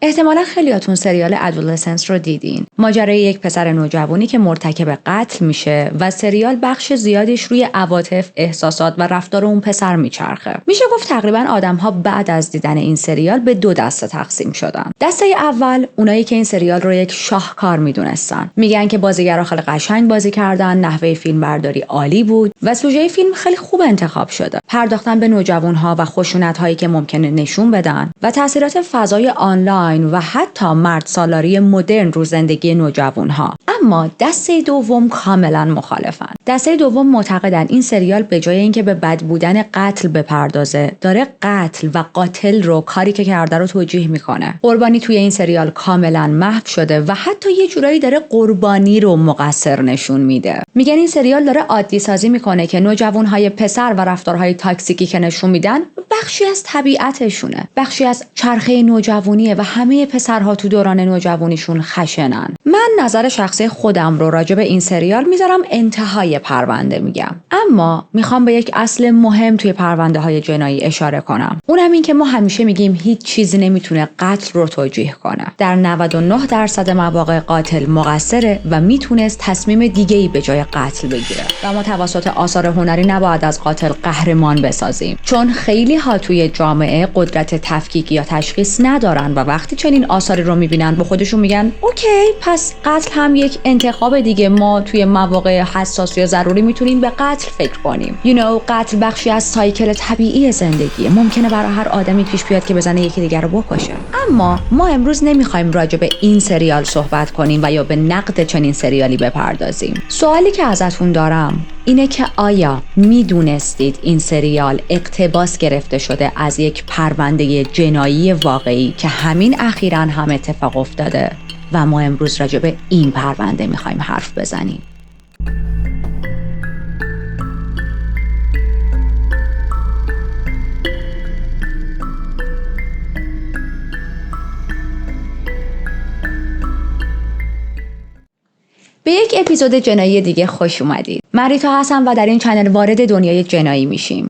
احتمالا خیلیاتون سریال ادولسنس رو دیدین. ماجرای یک پسر نوجوانی که مرتکب قتل میشه و سریال بخش زیادیش روی عواطف، احساسات و رفتار اون پسر میچرخه. میشه گفت تقریبا آدم‌ها بعد از دیدن این سریال به دو دسته تقسیم شدن. دسته اول اونایی که این سریال رو یک شاهکار میدونستن. میگن که بازیگرا خیلی قشنگ بازی کردن، نحوه فیلمبرداری عالی بود و سوژه فیلم خیلی خوب انتخاب شده. پرداختن به نوجوان‌ها و خشونت‌هایی که ممکنه نشون بدن و تاثیرات فضای آنلاین و حتی مرد سالاری مدرن رو زندگی نوجوان‌ها. اما دسته دوم کاملا مخالفن. دسته دوم معتقدن این سریال به جای اینکه به بد بودن قتل بپردازه، داره قتل و قاتل رو، کاری که کرده رو توجیه میکنه. قربانی توی این سریال کاملا محو شده و حتی یه جورایی داره قربانی رو مقصر نشون میده. میگن این سریال داره عادی سازی میکنه که نوجوان‌های پسر و رفتارهای تاکسیکی که نشون میدن بخشی از طبیعتشونه، بخشی از چرخه نوجوانیه و همه پسرها تو دوران نوجوانیشون خشنن. من نظر شخصی خودم رو راجع به این سریال میذارم انتهای پرونده میگم، اما میخوام به یک اصل مهم توی پرونده های جنایی اشاره کنم. اونم این که ما همیشه میگیم هیچ چیزی نمیتونه قتل رو توجیه کنه. در 99% مواقع قاتل مقصره و میتونست تصمیم دیگه‌ای به جای قتل بگیره و ما توسط آثار هنری نباید از قاتل قهرمان بسازیم، چون خیلی ها توی جامعه قدرت تفکیک یا تشخیص ندارن و وقتی چنین آثاری رو میبینن با خودشون میگن اوکی پس قتل هم یک انتخاب دیگه، ما توی مواقع حساس یا ضروری میتونیم به قتل فکر کنیم. قتل بخشی از سایکل طبیعی زندگیه. ممکنه برای هر آدمی پیش بیاد که بزنه یکی دیگر رو بکشه. اما ما امروز نمیخوایم راجع به این سریال صحبت کنیم و یا به نقد چنین سریالی بپردازیم. سوالی که ازتون دارم اینه که آیا میدونستید این سریال اقتباس گرفته شده از یک پرونده جنایی واقعی که همین اخیراً هم اتفاق افتاده و ما امروز راجع به این پرونده میخوایم حرف بزنیم؟ به یک اپیزود جنایی دیگه خوش اومدید. من ریتا هستم و در این چنل وارد دنیای جنایی میشیم.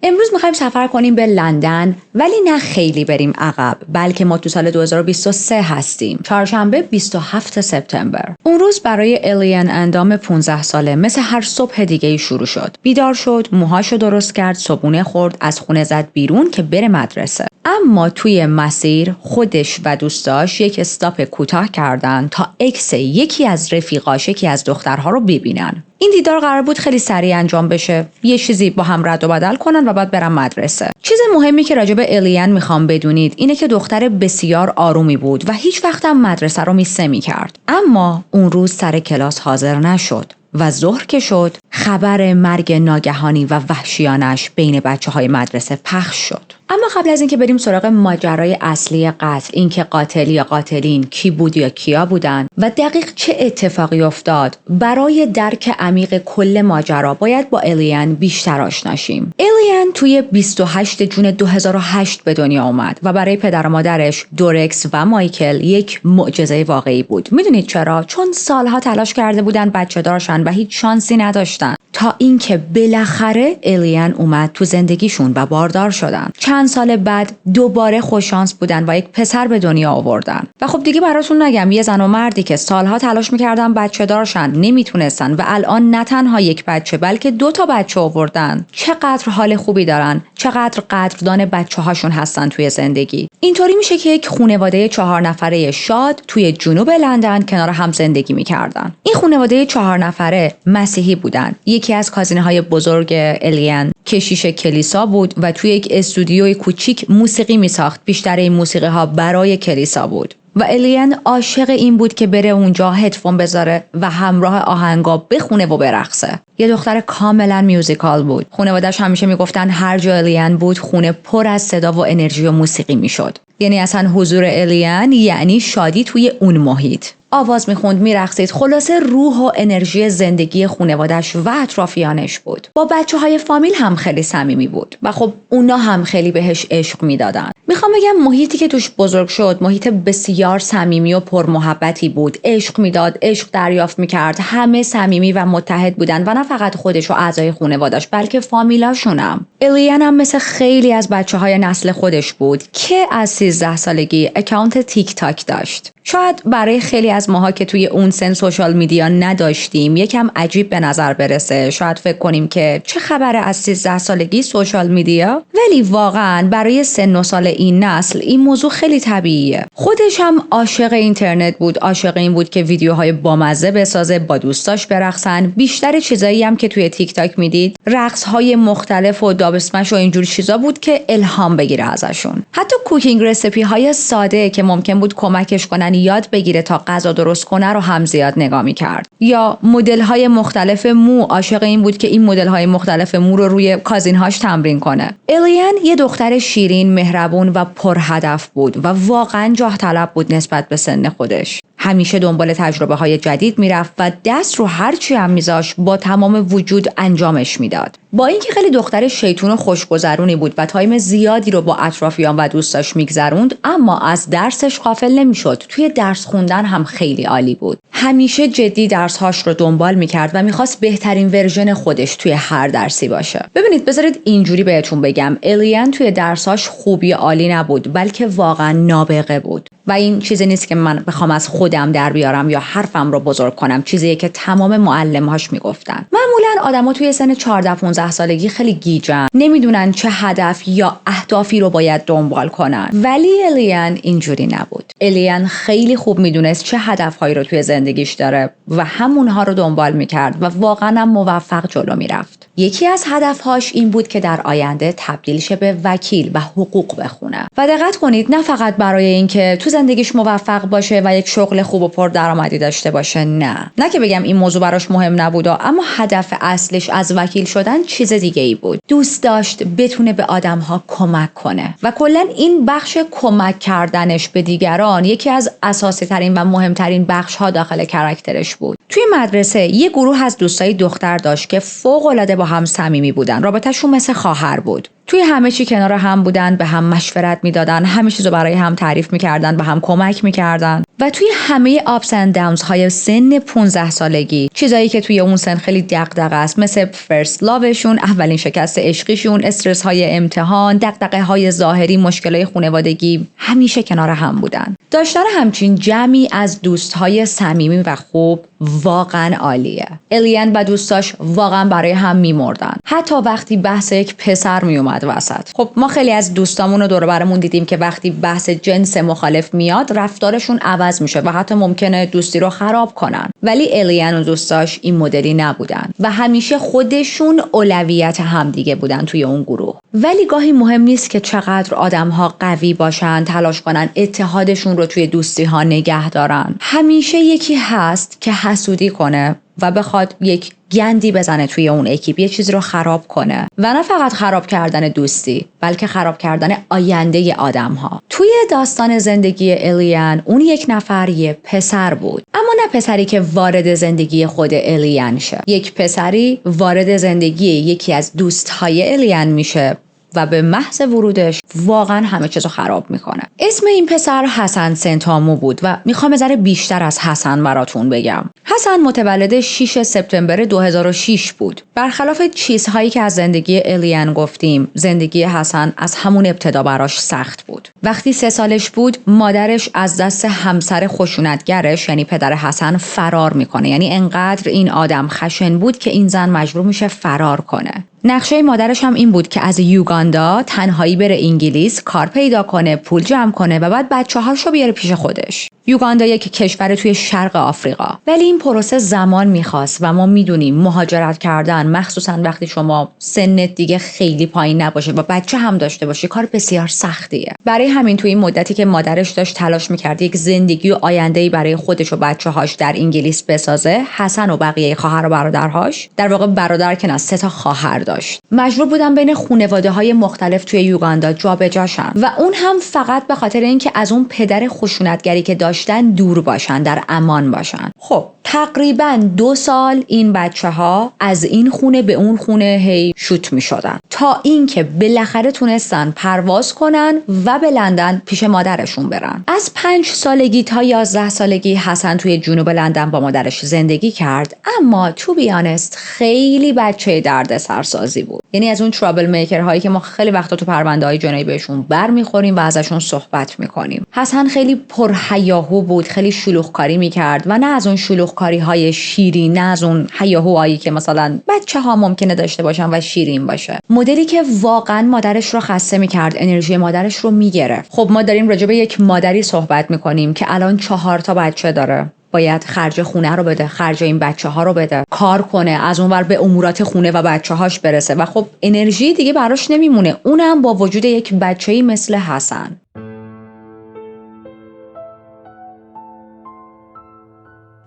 امروز میخوایم سفر کنیم به لندن، ولی نه خیلی بریم عقب، بلکه ما تو سال 2023 هستیم. چهارشنبه 27 سپتامبر. اون روز برای الیان اندام 15 ساله مثل هر صبح دیگه‌ای شروع شد. بیدار شد، موهاشو درست کرد، صبحونه خورد، از خونه زد بیرون که بره مدرسه. اما توی مسیر خودش و دوستاش یک استاپ کوتاه کردن تا اکس یکی از رفیقاش، یکی از دخترها رو ببینن. این دیدار قرار بود خیلی سریع انجام بشه، یه چیزی با هم رد و بدل کنن و بعد برن مدرسه. چیز مهمی که راجع به الیان میخوام بدونید اینه که دختر بسیار آرومی بود و هیچ وقت هم مدرسه رو میس نمی‌کرد. اما اون روز سر کلاس حاضر نشد و ظهر که شد خبر مرگ ناگهانی و وحشیانش بین بچه‌های مدرسه پخش شد. اما قبل از اینکه بریم سراغ ماجرای اصلی قتل، اینکه قاتل یا قاتلین کی بود یا کیا بودن و دقیق چه اتفاقی افتاد، برای درک عمیق کل ماجرا باید با الیان بیشتر آشنا شیم. الیان توی 28 جون 2008 به دنیا اومد و برای پدر و مادرش دورکس و مایکل یک معجزه واقعی بود. میدونید چرا؟ چون سالها تلاش کرده بودن بچه دارشن و هیچ شانسی نداشتن، تا اینکه بالاخره الیان اومد تو زندگیشون و باردار شدن. چند سال بعد دوباره خوششانس بودن و یک پسر به دنیا آوردن. و خب دیگه براتون نگم، یه زن و مردی که سالها تلاش میکردن بچه دارشن، نمیتونستن و الان نه تنها یک بچه بلکه 2 تا بچه آوردن. چقدر حال خوبی دارن، چقدر قدردان بچه هاشون هستن توی زندگی. اینطوری میشه که یک خانواده 4 نفره شاد توی جنوب لندن کنار هم زندگی میکردن. این خانواده 4 نفره مسیحی بودن. یکی از کازینه‌های بزرگ الیان کشیش کلیسا بود و توی یک استودیوی کوچیک موسیقی میساخت. بیشتر این موسیقی ها برای کلیسا بود و الیان عاشق این بود که بره اونجا هدفون بذاره و همراه آهنگا بخونه و برقصه. یه دختر کاملا میوزیکال بود. خانواده‌اش همیشه میگفتن هر جا الیان بود خونه پر از صدا و انرژی و موسیقی میشد. یعنی اصلا حضور الیان یعنی شادی توی اون محیط. آواز میخوند، میرقصید، خلاصه روح و انرژی زندگی خانواده‌اش و اطرافیانش بود. با بچه‌های فامیل هم خیلی صمیمی بود و خب اونا هم خیلی بهش عشق میدادن. میخوام بگم محیطی که توش بزرگ شد محیط بسیار صمیمی و پرمحبتی بود. عشق میداد، عشق دریافت میکرد، همه صمیمی و متحد بودن و نه فقط خودش و اعضای خانواده‌اش بلکه فامیلاشونم. الیان هم مثل خیلی از بچه‌های نسل خودش بود که از 13 سالگی اکانت تیک تاک داشت. شاید برای خیلی از ماها که توی اون سن سوشال میدیا نداشتیم یکم عجیب به نظر برسه. شاید فکر کنیم که چه خبره از 13 سالگی سوشال میدیا؟ ولی واقعا برای سن و سال این نسل این موضوع خیلی طبیعیه. خودش هم عاشق اینترنت بود، عاشق این بود که ویدیوهای بامزه بسازه، با دوستاش برقصن. بیشتر چیزایی هم که توی تیک تاک میدید رقص‌های مختلف و داب اسمش و اینجور چیزا بود که الهام بگیره ازشون. حتی کوکینگ رسیپی های ساده که ممکن بود کمکش کنن یاد بگیره تا غذا درست کنه رو هم زیاد نگاه می‌کرد. یا مدل های مختلف مو، عاشق این بود که این مدل های مختلف مو رو روی کازین‌هاش تمرین کنه. الیان یه دختر شیرین، مهربون و پرهدف بود و واقعا جاه طلب بود نسبت به سن خودش. همیشه دنبال تجربه‌های جدید میرفت و دست رو هر چی هم میذاش با تمام وجود انجامش میداد. با اینکه خیلی دختر شیطون و خوشگذرونی بود و تایم زیادی رو با اطرافیان و دوستاش میگذروند، اما از درسش غافل نمیشد. توی درس خوندن هم خیلی عالی بود. همیشه جدی درس‌هاش رو دنبال میکرد و میخواست بهترین ورژن خودش توی هر درسی باشه. ببینید بذارید اینجوری بهتون بگم، الیان توی درس‌هاش خوبی عالی نبود بلکه واقعا نابغه بود. و این چیزی نیست که من بخوام از خودم در بیارم یا حرفم رو بزرگ کنم، چیزیه که تمام معلم‌هاش میگفتن. معمولاً آدما توی سن 14-15 سالگی خیلی گیجن، نمیدونن چه هدف یا اهدافی رو باید دنبال کنن. ولی الیان اینجوری نبود. الیان خیلی خوب میدونست چه هدفهایی رو توی زندگیش داره و همونها رو دنبال میکرد و واقعاً موفق جلو میرفت. یکی از هدفهاش این بود که در آینده تبدیل شه به وکیل و حقوق بخونه. و دقت کنید، نه فقط برای اینکه تو زندگیش موفق باشه و یک شغل خوب و پردرآمدی داشته باشه، نه که بگم این موضوع براش مهم نبود، اما هدف اصلش از وکیل شدن چیز دیگه ای بود. دوست داشت بتونه به آدم‌ها کمک کنه و کلا این بخش کمک کردنش به دیگران یکی از اساسی ترین و مهمترین بخش‌ها داخل کاراکترش بود. توی مدرسه یه گروه از دوستای دختر داشت که فوق‌العاده با هم صمیمی بودن. رابطه‌شون مثل خواهر بود. توی همه چی کنار هم بودن، به هم مشورت میدادن، همه چیزو برای هم تعریف میکردن، به هم کمک میکردن. و توی همه ups and downs های سن 15 سالگی، چیزایی که توی اون سن خیلی دغدغه است، مثل فرست لاوشون، اولین شکست عشقیشون، استرس های امتحان، دغدغه های ظاهری، مشکلای خانوادگی، همیشه کنار هم بودن. داشتن همچین جمعی از دوستهای صمیمی و خوب واقعا عالیه. الیان و دوستاش واقعا برای هم میمردن، حتی وقتی بحث یک پسر میومد وسط. خب ما خیلی از دوستامون رو دور و برمون دیدیم که وقتی بحث جنس مخالف میاد رفتارشون عوض میشه و حتی ممکنه دوستی رو خراب کنن. ولی الیان و دوستاش این مدلی نبودن و همیشه خودشون اولویت همدیگه بودن توی اون گروه. ولی گاهی مهم نیست که چقدر آدم‌ها قوی باشن، تلاش کنن اتحادشون رو توی دوستی ها نگه دارن. همیشه یکی هست که حسودی کنه و بخواد یک گندی بزنه توی اون اکیپ، یه چیزی رو خراب کنه و نه فقط خراب کردن دوستی بلکه خراب کردن آینده آدم‌ها. توی داستان زندگی الیان اون یک نفر یه پسر بود، اما نه پسری که وارد زندگی خود الیان شه. یک پسری وارد زندگی یکی از دوست‌های الیان میشه و به محض ورودش واقعا همه چیزو خراب میکنه. اسم این پسر حسن سنتامو بود و میخوام ذره بیشتر از حسن براتون بگم. حسن متولد 6 سپتامبر 2006 بود. برخلاف چیزهایی که از زندگی الیان گفتیم، زندگی حسن از همون ابتدا براش سخت بود. وقتی 3 سالش بود مادرش از دست همسر خشونتگرش یعنی پدر حسن فرار میکنه. یعنی انقدر این آدم خشن بود که این زن مجبور میشه فرار کنه. نقشه مادرش هم این بود که از یوگاندا تنهایی بره انگلیس، کار پیدا کنه، پول جمع کنه و بعد بچه‌هاشو بیاره پیش خودش. یوگاندا یک کشور توی شرق آفریقا. ولی این این پروسه زمان میخواست و ما میدونیم مهاجرت کردن مخصوصا وقتی شما سنت دیگه خیلی پایین نباشه و بچه هم داشته باشی کار بسیار سختیه. برای همین توی این مدتی که مادرش داشت تلاش میکرد یک زندگی و آینده‌ای برای خودش و بچه‌هاش در انگلیس بسازه، حسن و بقیه خواهر و برادرهاش، در واقع برادر که نه 3 تا خواهر داشت، مجبور بودن بین خانواده‌های مختلف توی یوگاندا جابجا شن و اون هم فقط به خاطر اینکه از اون پدر خشونتگری که داشتن دور باشن، در امان باشن. خب تقریبا 2 سال این بچه‌ها از این خونه به اون خونه هی شوت می‌شدن تا اینکه بالاخره تونستن پرواز کنن و به لندن پیش مادرشون برن. از 5 سالگی تا 11 سالگی حسن توی جنوب لندن با مادرش زندگی کرد، اما تو بیانست خیلی بچه دردسرسازی بود. یعنی از اون ترابل میکر هایی که ما خیلی وقتا تو پرونده‌های جنایی بهشون برمیخوریم و ازشون صحبت میکنیم. حسن خیلی پرهیاهو بود، خیلی شلوغکاری میکرد و نه از اون شلوغکاری های شیرین، نه از اون هیاهوهایی که مثلا بچه‌ها ممکنه داشته باشن و شیرین باشه. مدلی که واقعا مادرش رو خسته میکرد، انرژی مادرش رو میگرفت. خب ما داریم راجع به یک مادری صحبت میکنیم که الان 4 تا بچه داره، باید خرج خونه رو بده، خرج این بچه‌ها رو بده، کار کنه، از اونور به امورات خونه و بچه‌هاش برسه و خب انرژی دیگه براش نمیمونه، اونم با وجود یک بچه‌ای مثل حسن.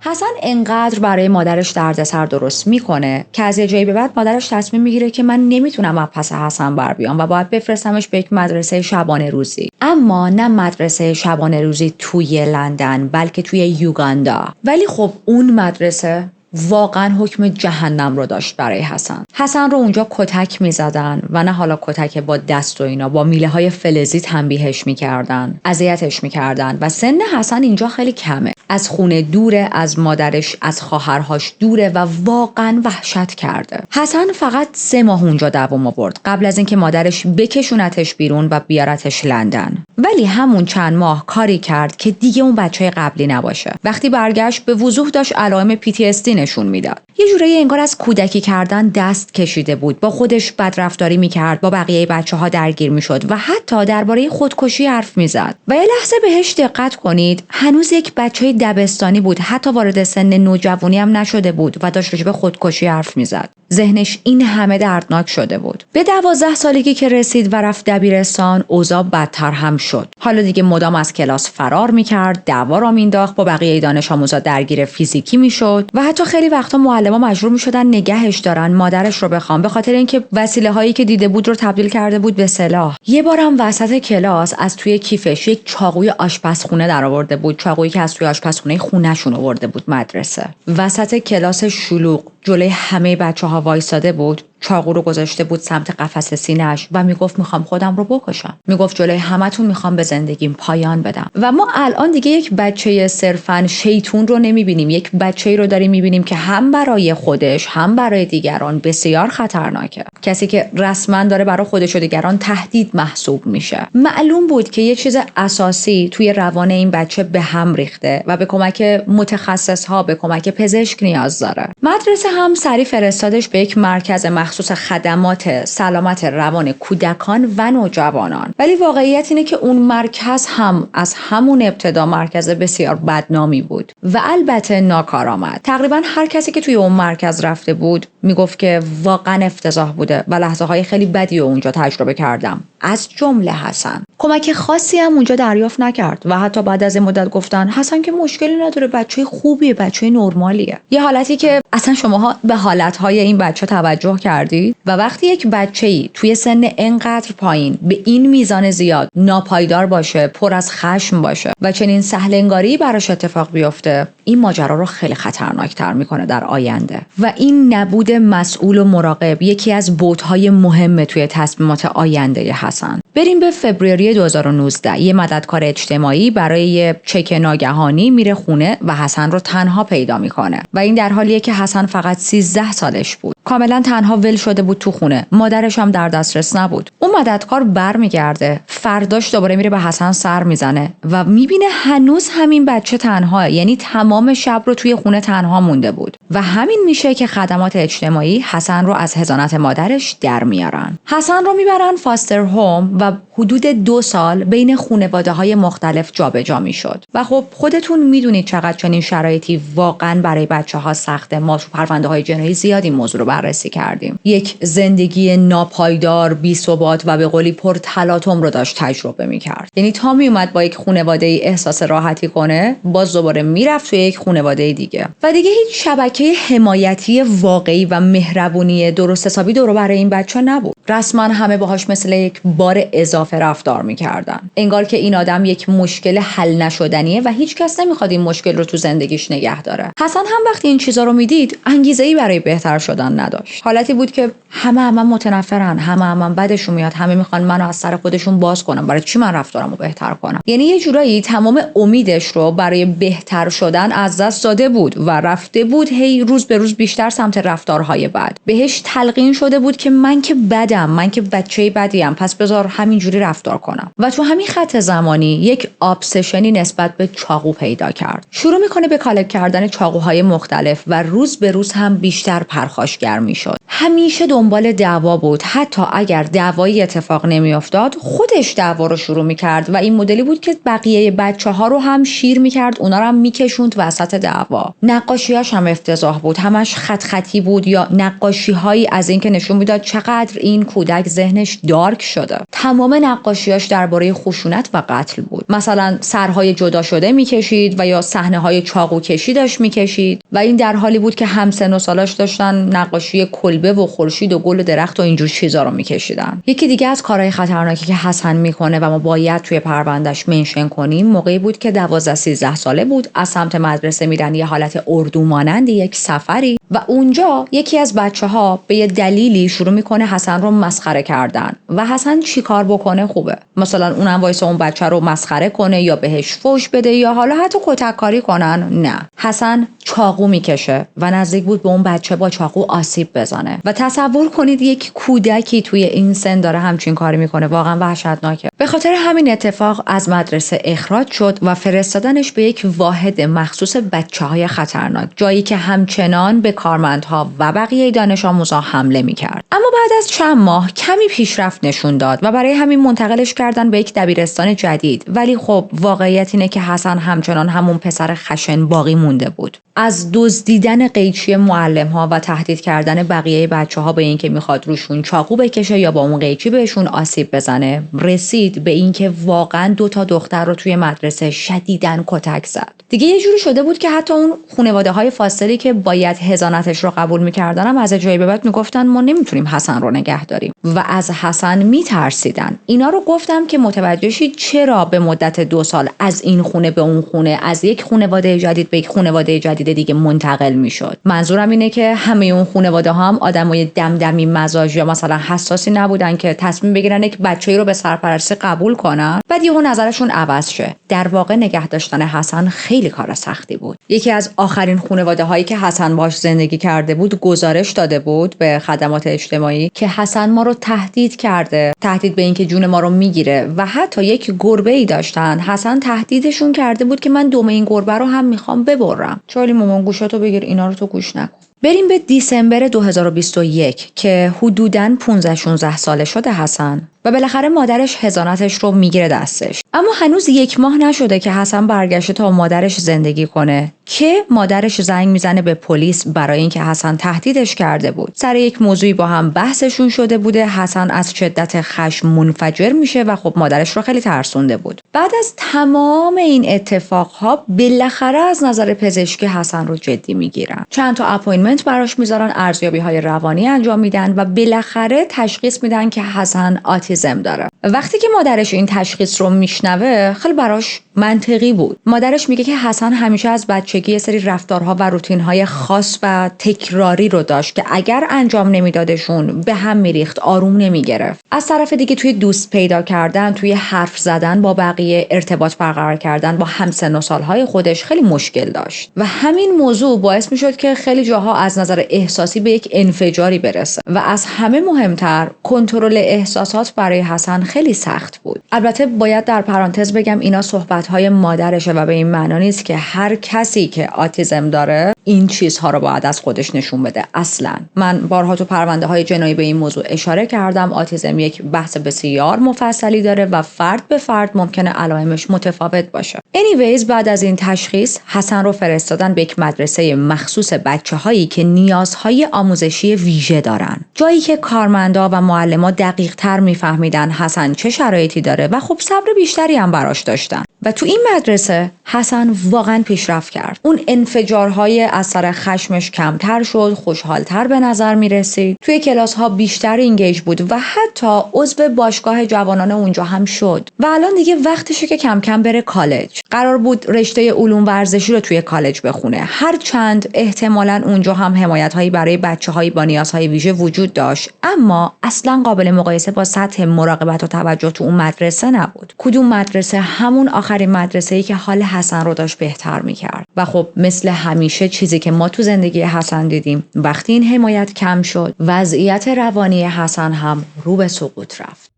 حسن انقدر برای مادرش دردسر درست میکنه که از یه جایی به بعد مادرش تصمیم میگیره که من نمیتونم از پس حسن بر بیام و باید بفرستمش به یک مدرسه شبانه روزی، اما نه مدرسه شبانه روزی توی لندن بلکه توی یوگاندا. ولی خب اون مدرسه واقعا حکم جهنم رو داشت برای حسن. حسن رو اونجا کتک میزدن و نه حالا کتک با دست و اینا، با میله های فلزی تنبیهش میکردن، اذیتش میکردن و سن حسن اینجا خیلی کمه، از خونه دوره، از مادرش، از خواهرهاش دوره و واقعا وحشت کرده. حسن فقط 3 ماه اونجا دوام آورد قبل از اینکه مادرش بکشونتش بیرون و بیارتش لندن. ولی همون چند ماه کاری کرد که دیگه اون بچهای قبلی نباشه. وقتی برگشت به وضوح داشت علائم PTSD نشون میداد. یه جورایی انگار از کودکی کردن دست کشیده بود، با خودش بدرفتاری میکرد، با بقیه بچه‌ها درگیر میشد و حتی درباره خودکشی حرف میزد. و یه لحظه بهش دقت کنید، هنوز یک بچه دبستانی بود، حتی وارد سن نوجوانی هم نشده بود و داشت راجع به خودکشی حرف میزد. ذهنش این همه دردناک شده بود. به 12 سالگی که رسید و رفت دبیرستان، اوضاع بدتر هم شد. حالا دیگه مدام از کلاس فرار میکرد، دعوا را مینداخت، با بقیه دانش آموزا درگیر فیزیکی میشد و حتی خیلی وقتا معلما مجبور میشدن نگهش دارن، مادرش رو بخوام، به خاطر اینکه وسیله هایی که دیده بود رو تبدیل کرده بود به سلاح. یه بارم وسط کلاس از توی کیفش یک چاقوی آشپزخونه درآورده بود، چاقویی که از توی آشپزخونه خونه‌شون آورده بود مدرسه. وسط کلاس شلوغ جلوی همه بچه‌ها وایساده بود، چاقو رو گذاشته بود سمت قفس سینه‌اش و میگفت میخوام خودم رو بکشم، میگفت جلوی همتون میخوام به زندگیم پایان بدم. و ما الان دیگه یک بچه صرفاً شیطون رو نمیبینیم، یک بچه‌ای رو داریم میبینیم که هم برای خودش هم برای دیگران بسیار خطرناکه، کسی که رسما داره برای خودش و دیگران تهدید محسوب میشه. معلوم بود که یک چیز اساسی توی روان این بچه به هم ریخته و به کمک متخصص‌ها، به کمک پزشک نیاز داره. مدرسه هم سریع فرستادش به یک مرکز مخصوص خدمات سلامت روان کودکان و نوجوانان. ولی واقعیت اینه که اون مرکز هم از همون ابتدا مرکز بسیار بدنامی بود و البته ناکارآمد. تقریبا هر کسی که توی اون مرکز رفته بود میگفت که واقعا افتضاح بوده و لحظه های خیلی بدی رو اونجا تجربه کردم، از جمله حسن. کمک خاصی هم اونجا دریافت نکرد و حتی بعد از این مدت گفتن حسن که مشکلی نداره، بچه خوبیه، بچه نرمالیه. یه حالتی که اصلا شماها به حالتهای این بچه توجه کردید؟ و وقتی یک بچه‌ای توی سن انقدر پایین به این میزان زیاد ناپایدار باشه، پر از خشم باشه و چنین سهلنگاری براش اتفاق بیفته، این ماجرا رو خیلی خطرناکتر میکنه در آینده. و این نبود مسئول و مراقب یکی از بُعدهای مهم توی تصمیمات آینده حسن. بریم به فوریه 2019. یه مددکار اجتماعی برای یه چک ناگهانی میره خونه و حسن رو تنها پیدا میکنه و این در حالیه که حسن فقط 13 سالش بود. کاملا تنها ول شده بود تو خونه. مادرش هم در دسترس نبود. اون مددکار برمیگرده، فرداش دوباره میره به حسن سر میزنه و میبینه هنوز همین بچه تنهاه، یعنی تمام شب رو توی خونه تنها مونده بود و همین میشه که خدمات اجتماعی حسن رو از حضانت مادرش در میارن. حسن رو میبرن فاستر هوم و حدود 2 سال بین خانواده‌های مختلف جابجا میشد. و خب خودتون میدونید چقدر چنین شرایطی واقعا برای بچه‌ها سخته. ما تو پرونده‌های جنایی زیادی موضوع رو بررسی کردیم. یک زندگی ناپایدار، بی‌ثبات و به قولی پر تلاطم رو داشت تجربه میکرد. یعنی تا میومد با یک خانواده احساس راحتی کنه، باز دوباره میرفت توی یک خانواده دیگه و دیگه هیچ شبکه حمایتی واقعی و مهربونی درست حسابی دور و بر این بچه نبود. رسما همه باهاش مثل یک بار اضافه رفتار میکردن. انگار که این آدم یک مشکل حل نشدنیه و هیچ کس نمیخواد این مشکل رو تو زندگیش نگه داره. حسن هم وقتی این چیزا رو میدید انگیزه‌ای برای بهتر شدن نداشت. حالتی بود که همه متنفرن، همه بدشون میاد، همه میخوان منو از سر خودشون باز کنن. برای چی من رفتارمو بهتر کنم؟ یعنی یه جورایی تمام امیدش رو برای بهتر شدن از دست داده بود و رفته بود هی روز به روز بیشتر سمت رفتارهای بد. بهش تلقین شده بود که من که بدم، من که بچه بدیم، پس بذار همینجوری رفتار کنم. و تو همین خط زمانی یک ابسشنی نسبت به چاقو پیدا کرد. شروع میکنه به کالک کردن چاقوهای مختلف و روز به روز هم بیشتر پرخاشگر میشد. همیشه دنبال دعوا بود. حتی اگر دعوایی اتفاق نمیافتاد، خودش دعوا رو شروع میکرد و این مدلی بود که بقیه بچه‌ها رو هم شیر میکرد، اونا رو هم میکشوند وسط دعوا. نقاشیاش هم افتضاح بود. همش خط خطی بود یا نقاشی‌هایی از این که نشون میداد چقدر این کودک ذهنش دارک شده. تمام نقاشیاش درباره خشونت و قتل بود. مثلا سرهای جدا شده میکشید و یا صحنه‌های چاقو کشی داشت میکشید و این در حالی بود که همسن و سالاش داشتن نقاشی کلبه و خورشید و گل و درخت و اینجور چیزا رو میکشیدن. یکی دیگه از کارهای خطرناکی که حسن میکنه و ما باید توی پروندهش منشن کنیم، موقعی بود که 12-13 ساله بود، از سمت مدرسه میرن یه حالت اردو مانند یک سفری و اونجا یکی از بچه‌ها به یه دلیلی شروع میکنه حسن رو مسخره کردن و حسن چیکار بکنه خوبه؟ مثلا اونم وایسه اون بچه رو مسخره کنه یا بهش فوش بده یا حالا حتی کتک کاری کنن؟ نه، حسن چاقو میکشه و نزدیک بود به اون بچه با چاقو آسیب بزنه. و تصور کنید یک کودکی توی این سن داره همچین کاری میکنه، واقعا وحشتناکه. به خاطر همین اتفاق از مدرسه اخراج شد و فرستادنش به یک واحد مخصوص بچه‌های خطرناک، جایی که همچنان به کارمندها و بقیه دانش آموزها حمله میکرد. اما بعد از چند ماه کمی پیشرفت نشون داد و برای همین منتقلش کردن به یک دبیرستان جدید. ولی خب واقعیت اینه که حسن همچنان همون پسر خشن باقی مونده بود. از دزدیدن قیچی معلم‌ها و تهدید کردن بقیه بچه‌ها به اینکه میخواد روشون چاقو بکشه یا با اون قیچی بهشون آسیب بزنه، رسید به اینکه واقعا 2 تا دختر رو توی مدرسه شدیداً کتک زد. دیگه یه جوری شده بود که حتی اون خانواده‌های فاصلی که باید حضانتش رو قبول می‌کردن هم از جایی به بعد میگفتن ما نمیتونیم حسن رو نگه داریم و از حسن میترسیدن. اینا رو گفتم که متوجه شید چرا به مدت 2 سال از این خونه به اون خونه، از یک خانواده جدید به یک خانواده جدید دیگه منتقل میشد. منظورم اینه که همه اون خانواده ها هم آدمای دمدمی مزاج یا مثلا حساسی نبودن که تصمیم بگیرن یک بچه‌ای رو به سرپرستی قبول کنن بعد یهو نظرشون عوض شه. در واقع نگه داشتن حسن خیلی کار سختی بود. یکی از آخرین خانواده هایی که حسن باهاش زندگی کرده بود گزارش داده بود به خدمات اجتماعی که حسن ما رو تهدید کرده، تهدید به اینکه جون ما رو میگیره و حتی یک گربه‌ای داشتن. حسن تهدیدشون کرده بود که من دم این گربه رو هم میخوام ببرم. چالی مامان گوشاتو بگیر، اینا رو تو گوش نکن. بریم به دیسمبر 2021 که حدوداً 15-16 ساله شده حسن و بالاخره مادرش حضانتش رو میگیره دستش. اما هنوز 1 ماه نشده که حسن برگشته تا مادرش زندگی کنه که مادرش زنگ میزنه به پلیس برای اینکه حسن تهدیدش کرده بود. سر یک موضوعی با هم بحثشون شده بوده. حسن از شدت خشم منفجر میشه و خب مادرش رو خیلی ترسونده بود. بعد از تمام این اتفاقها بالاخره از نظر پزشکی حسن رو جدی میگیرن. چند تا اپاینتمنت براش میذارن، ارزیابی‌های روانی انجام میدن و بالاخره تشخیص میدن که حسن آتیسم داره. وقتی که مادرش این تشخیص رو میشنوه خیلی براش منطقی بود. مادرش میگه که حسن همیشه از بچگی یه سری رفتارها و روتین‌های خاص و تکراری رو داشت که اگر انجام نمیدادشون به هم میریخت، آروم نمیگرفت. از طرف دیگه توی دوست پیدا کردن، توی حرف زدن با بقیه، ارتباط برقرار کردن با همسن و سالهای خودش خیلی مشکل داشت و همین موضوع باعث میشد که خیلی جاها از نظر احساسی به یک انفجاری برسه و از همه مهمتر کنترل احساسات برای حسن خیلی سخت بود. البته باید در پرانتز بگم اینا صحبت‌های مادرشه و به این معنا نیست که هر کسی که آتیسم داره این چیزها رو باید از خودش نشون بده. اصلا من بارها تو پرونده‌های جنایی به این موضوع اشاره کردم. آتیسم یک بحث بسیار مفصلی داره و فرد به فرد ممکنه علائمش متفاوت باشه. anyways بعد از این تشخیص حسن رو فرستادن به یک مدرسه مخصوص بچه‌هایی که نیازهای آموزشی ویژه دارن. جایی که کارمندا و معلما دقیق‌تر میفهمیدن حسن چه شرایطی داره و خب صبر بیشتری هم براش داشتن. و تو این مدرسه حسن واقعا پیشرفت کرد. اون انفجارهای اثر خشمش کمتر شد، خوشحالتر به نظر می رسید. توی کلاس ها بیشتر اینگیج بود و حتی عضو باشگاه جوانان اونجا هم شد. و الان دیگه وقتشه که کم کم بره کالج. قرار بود رشته علوم ورزشی رو توی کالج بخونه. هرچند احتمالاً اونجا هم حمایت‌هایی برای بچه‌های با نیازهای ویژه وجود داشت، اما اصلاً قابل مقایسه با سطح مراقبت و توجه تو اون مدرسه نبود. کدوم مدرسه؟ همون آخرین مدرسه‌ای که حال حسن رو داشت بهتر می‌کرد. و خب مثل همیشه چیزی که ما تو زندگی حسن دیدیم، وقتی این حمایت کم شد، وضعیت روانی حسن هم رو به سقوط رفت.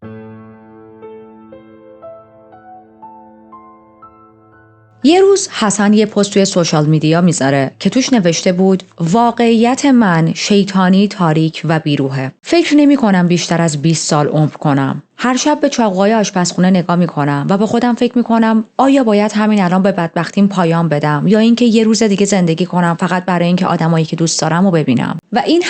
یه روز حسن یه پست توی سوشال میدیا میذاره که توش نوشته بود واقعیت من شیطانی، تاریک و بیروحه. فکر نمی کنم بیشتر از 20 سال عمر کنم. هر شب به چاقوهای آشپزخونه نگاه میکنم و به خودم فکر میکنم آیا باید همین الان به بدبختیم پایان بدم یا اینکه یه روز دیگه زندگی کنم فقط برای اینکه آدمایی که دوست دارم رو ببینم. و این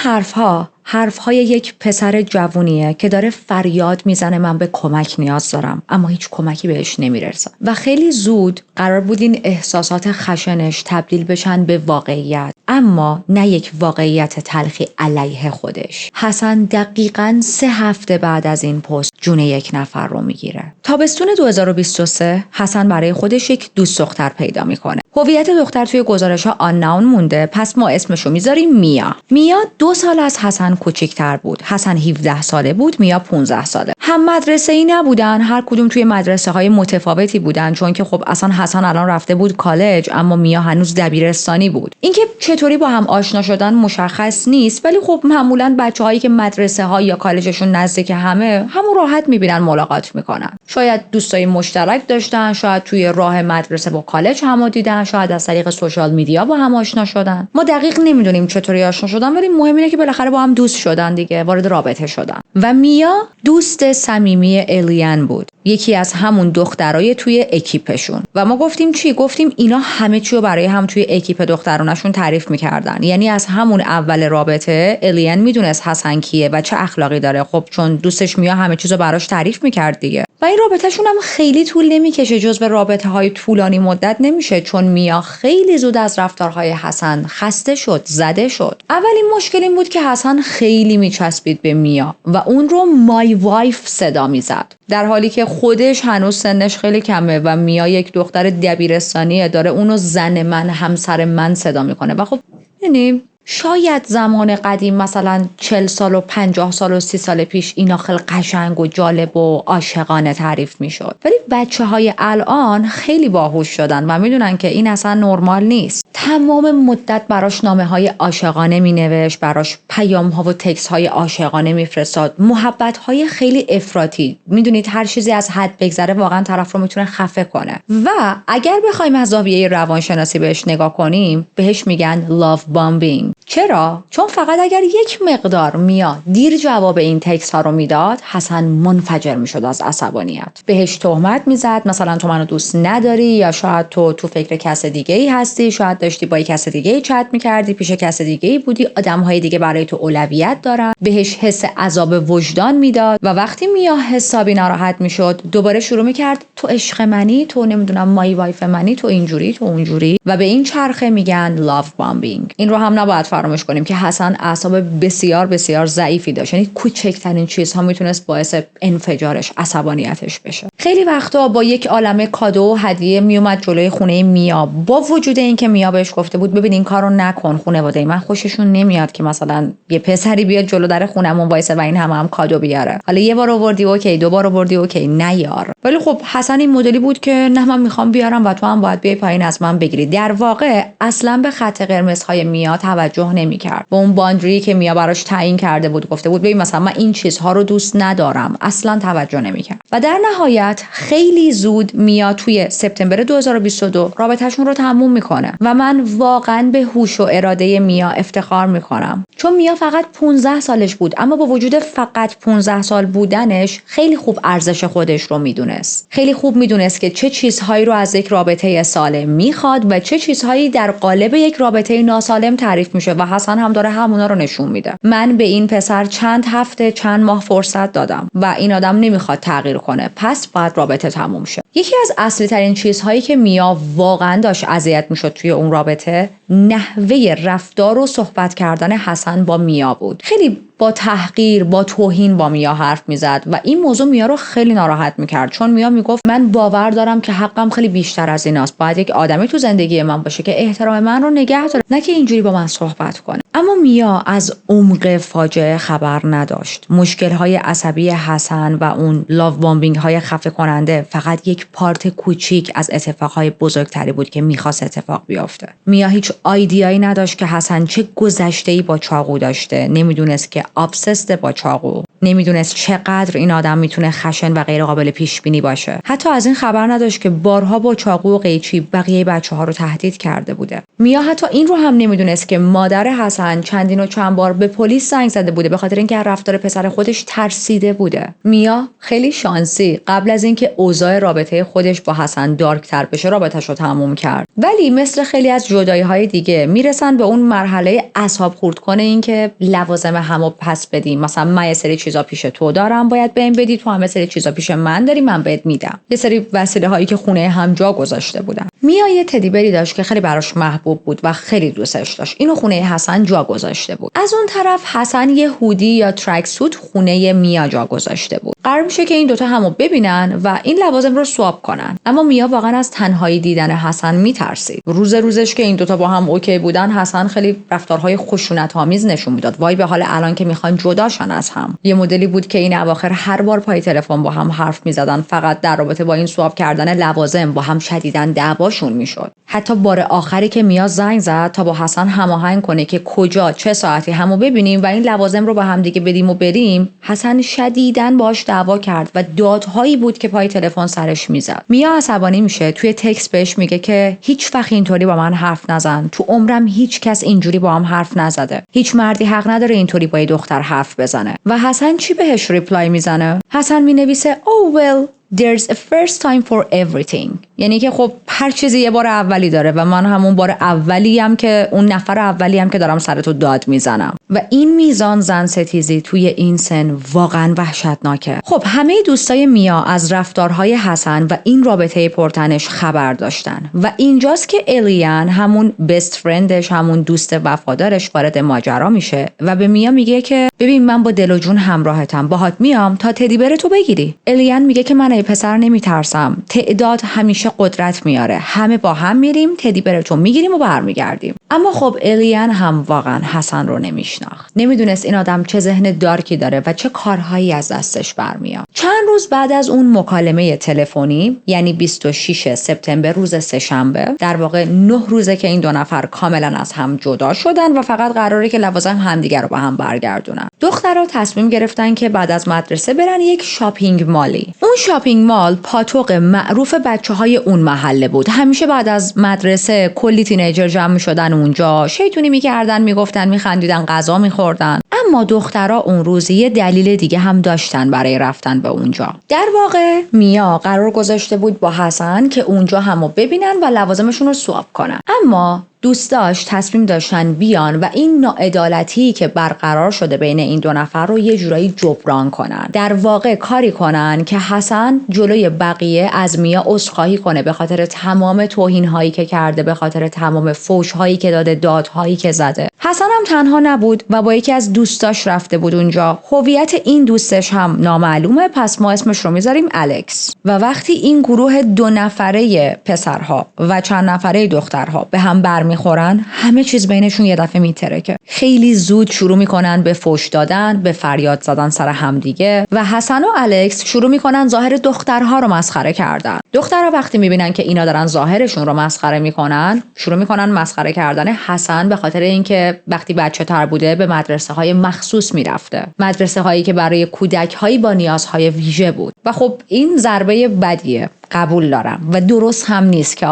حرفهای یک پسر جوونیه که داره فریاد میزنه من به کمک نیاز دارم، اما هیچ کمکی بهش نمیرسه. و خیلی زود قرار بود این احساسات خشنش تبدیل بشن به واقعیت، اما نه یک واقعیت تلخی علیه خودش. حسن دقیقاً 3 هفته بعد از این پست جون یک نفر رو میگیره. تابستون 2023 حسن برای خودش یک دوست دختر پیدا میکنه. هویت دختر توی گزارش‌ها آنناون مونده، پس ما اسمشو میذاریم میا. میا 2 سال از حسن کوچیک‌تر بود. حسن 17 ساله بود، میا 15 ساله. هم مدرسه‌ای نبودن، هر کدوم توی مدرسه‌های متفاوتی بودن، چون که خب اصلا حسن الان رفته بود کالج اما میا هنوز دبیرستانی بود. اینکه چطوری با هم آشنا شدن مشخص نیست، ولی خب معمولاً بچه‌هایی که مدرسه‌ها یا کالجشون نزدیک همون راحت میبینن ملاقات میکنن. شاید دوستای مشترک داشتن، شاید توی راه مدرسه با کالج همو دیدن، شاید از طریق سوشال میدیا با هم آشنا شدن. ما دقیق نمیدونیم چطوری آشنا شدن، ولی مهم اینه که بالاخره با هم دوست شدن دیگه، وارد رابطه شدن. و میا دوست صمیمی الیان بود، یکی از همون دخترای توی اکیپشون. و ما گفتیم چی؟ گفتیم اینا همه چی رو برای هم توی اکیپ دخترانشون تعریف میکردن. یعنی از همون اول رابطه الیان میدونست حسن کیه و چه اخلاقی داره. خب چون دوستش میا همه چیزو براش تعریف میکرد دیگه. و این رابطهشون هم خیلی طول نمیکشه، جزو رابطه‌های طولانی مدت نمیشه، چون میا خیلی زود از رفتارهای حسن خسته شد، زده شد. اولین مشکل این بود که حسن خیلی میچسبید به میا و اون رو مای وایف صدا میزد، در حالی که خودش هنوز سنش خیلی کمه و میا یک دختر دبیرستانیه، داره اونو زن من، همسر من صدا میکنه. و خب یعنی شاید زمان قدیم مثلا 40 سال و 50 سال و 30 سال پیش اینا خیلی قشنگ و جالب و عاشقانه تعریف میشد، ولی بچه‌های الان خیلی باهوش شدن و میدونن که این اصلا نرمال نیست. تمام مدت براش نامه‌های عاشقانه مینوشت، براش پیام‌ها و تکست‌های عاشقانه میفرستاد، محبت‌های خیلی افراطی. میدونید هر چیزی از حد بگذره واقعا طرف رو میتونه خفه کنه. و اگر بخوایم از زاویه روانشناسی بهش نگاه کنیم، بهش میگن love bombing. چرا؟ چون فقط اگر یک مقدار میا دیر جواب این تکست ها رو میداد، حسن منفجر میشد از عصبانیت. بهش تهمت میزد، مثلا تو منو دوست نداری، یا شاید تو فکر کس دیگه ای هستی، شاید داشتی با کس دیگه ای چت میکردی، پیش کس دیگه ای بودی، آدمهای دیگه برای تو اولویت دارن. بهش حس عذاب وجدان میداد و وقتی میا حسابی ناراحت میشد، دوباره شروع میکرد تو عشق منی، تو نمیدونم مای وایف منی، تو اینجوری، تو اونجوری. و به این چرخه میگن لاو بامبینگ. این رو هم نباید فراموش کنیم که حسن اعصاب بسیار بسیار ضعیفی داشت، یعنی کوچکترین چیزها میتونست باعث انفجارش، عصبانیتش بشه. خیلی وقتا با یک عالمه کادو و هدیه میومد جلوی خونه میا، با وجود اینکه میا بهش گفته بود ببین این کارو نکن، خانواده من خوششون نمیاد که مثلا یه پسری بیاد جلو در خونمون وایسه و این هم کادو بیاره. حالا یه بار آوردی اوکی، دو بار آوردی اوکی، نیار. ولی خب حسن این مدلی بود که نه من میخوام بیارم و تو هم باید بیای پایین از من بگیری. در واقع اصلا به خط قرمزهای میا توجه نمیکرد. با اون باندری که میا براش تعیین کرده بود گفته بود ببین مثلا من این چیزها رو دوست ندارم، اصلا توجه نمیکرد. و در نهایت خیلی زود میا توی سپتامبر 2022 رابطهشون رو تموم میکنه و من واقعا به هوش و اراده میا افتخار میکنم، چون میا فقط 15 سالش بود اما با وجود فقط 15 سال بودنش خیلی خوب ارزش خودش رو میدونست. خیلی خوب میدونست که چه چیزهایی رو از یک رابطه سالم میخواد و چه چیزهایی در قالب یک رابطه ناسالم تعریف میشه و حسن هم داره همونا رو نشون میده. من به این پسر چند هفته چند ماه فرصت دادم و این آدم نمیخواد تغییر کنه، پس باید رابطه تموم شه. یکی از اصلی ترین چیزهایی که میا واقعا داشت اذیت میشد توی اون رابطه نحوه رفتار و صحبت کردن حسن با میا بود. خیلی با تحقیر، با توهین با میا حرف میزد و این موضوع میا رو خیلی ناراحت میکرد، چون میا میگفت من باور دارم که حقم خیلی بیشتر از ایناست، باید یک آدمی تو زندگی من باشه که احترام من رو نگه داره، نه که اینجوری با من صحبت کنه. اما میا از عمق فاجعه خبر نداشت. مشکل‌های عصبی حسن و اون لاو بامبینگ های خفه کننده فقط یک پارت کوچیک از اتفاقهای بزرگتری بود که میخواست اتفاق بیفته. میا هیچ ایده‌ای نداشت که حسن چه گذشته‌ای با چاقو داشته، نمیدونست که ابسسد با چاقو، نمیدونست چقدر این آدم میتونه خشن و غیر قابل پیش بینی باشه. حتی از این خبر نداشت که بارها با چاقو و قیچی بقیه بچه‌ها رو تهدید کرده بوده. میا حتی این رو هم نمیدونست که مادر حسن چندین و چند بار به پلیس زنگ زده بوده به خاطر اینکه رفتار پسر خودش ترسیده بوده. میا خیلی شانسی قبل از اینکه اوضاع رابطه خودش با حسن دارکتر بشه رابطه‌اش رو تموم کرد. ولی مثل خیلی از جدایی‌های دیگه میرسن به اون مرحله اعصاب خورد کنه، این که لوازم همو پس بدیم، مثلا من یه سری چیزا پیش تو دارم باید بهم بدی، تو هم یه سری چیزا پیش من داری من بهت میدم. یه سری وسیله هایی که خونه هم جا گذاشته بودن. میا یه تدی بری داشت که خیلی براش محبوب بود و خیلی دوستش داشت. اینو خونه حسن جا گذاشته بود. از اون طرف حسن یه هودی یا ترک سوت خونه میا جا گذاشته بود. قرار میشه که این دوتا همو ببینن و این لوازم رو سواب کنن. اما میا واقعا از تنهایی دیدن حسن میترسید. روزش که این دوتا با هم اوکی بودن حسن خیلی رفتارهای خشونت‌آمیز نشون میداد. وای به حال الان که میخوان جداشن از هم. یه مدلی بود که این اواخر هر بار پای تلفن با هم حرف میزدن، فقط در رابطه با این سواب کردن لوازم با هم شدیداً دعواشون میشد. حتی بار آخری که میا زنگ زد تا با حسن هماهنگ کنه که کجا چه ساعتی همو ببینیم و این لوازم رو با هم دیگه بدیم و بریم، حسن شدیداً باش دعوا کرد و دادهایی بود که پای تلفن سرش میزد. میا عصبانی میشه، توی تکست بهش میگه که هیچ وقت اینطوری با من حرف نزن، تو عمرم هیچ کس اینجوری با هم حرف نزده، هیچ مردی حق نداره اینطوری با یه دختر حرف بزنه. و حسن چی بهش ریپلای میزنه؟ حسن مینویسه oh well there's a first time for everything، یعنی که خب هر چیزی یه بار اولی داره و من همون بار اولیم که اون نفر اولیم که دارم سرتو داد میزنم. و این میزان زن ستیزی توی این سن واقعا وحشتناکه. خب همه دوستای میا از رفتارهای حسن و این رابطه پرتنش خبر داشتن و اینجاست که الیان همون بست فرندش، همون دوست وفادارش وارد ماجرا میشه و به میا میگه که ببین من با دل و جون همراهتم، باهات میام تا تدی بر تو بگیری. الیان میگه که من پسر نمیترسم، تعداد همیشه قدرت میاره، همه با هم میریم تدی برتون میگیریم و برمیگردیم. اما خب الیان هم واقعا حسن رو نمیشناخت، نمیدونست این آدم چه ذهن دارکی داره و چه کارهایی از دستش برمیاد. چند روز بعد از اون مکالمه تلفنی، یعنی 26 سپتامبر روز سه‌شنبه، در واقع 9 روزه که این دو نفر کاملا از هم جدا شدن و فقط قراره که لوازم همدیگر رو با هم برگردونن. دخترها تصمیم گرفتن که بعد از مدرسه برن یک شاپینگ مالی. اون شاپینگ مال پاتوق معروف بچه‌های اون محله بود. همیشه بعد از مدرسه کلی تینیجر جمع می‌شدن اونجا، شیطونی می‌کردن، میگفتن، می‌خندیدن، غذا می‌خوردن. اما دخترها اون روز یه دلیل دیگه هم داشتن برای رفتن به اونجا. در واقع میا قرار گذاشته بود با حسن که اونجا همو ببینن و لوازمشون رو سواب کنن. اما دوستاش تصمیم داشتن بیان و این ناعدالتی که برقرار شده بین این دو نفر رو یه جورایی جبران کنن. در واقع کاری کنن که حسن جلوی بقیه از میا عذرخواهی کنه به خاطر تمام توهین‌هایی که کرده، به خاطر تمام فحش‌هایی که داده، دادهایی که زده. حسن هم تنها نبود و با یکی از دوستاش رفته بود اونجا. هویت این دوستش هم نامعلومه، پس ما اسمش رو میذاریم الکس. و وقتی این گروه 2 نفره پسرها و چند نفره دخترها به هم برمیخورن، همه چیز بینشون یه دفعه میترکه. خیلی زود شروع میکنن به فحش دادن، به فریاد زدن سر همدیگه و حسن و الکس شروع میکنن ظاهر دخترها رو مسخره کردن. دخترها وقتی میبینن که اینا دارن ظاهرشون رو مسخره میکنن، شروع میکنن مسخره کردن حسن به خاطر اینکه وقتی بچه‌تر بوده به مدرسه‌های مخصوص میرفته، مدرسه‌هایی که برای کودک‌هایی با نیازهای ویژه بود. و خب این ضربه بدیه، قبول دارم و درست هم نیست که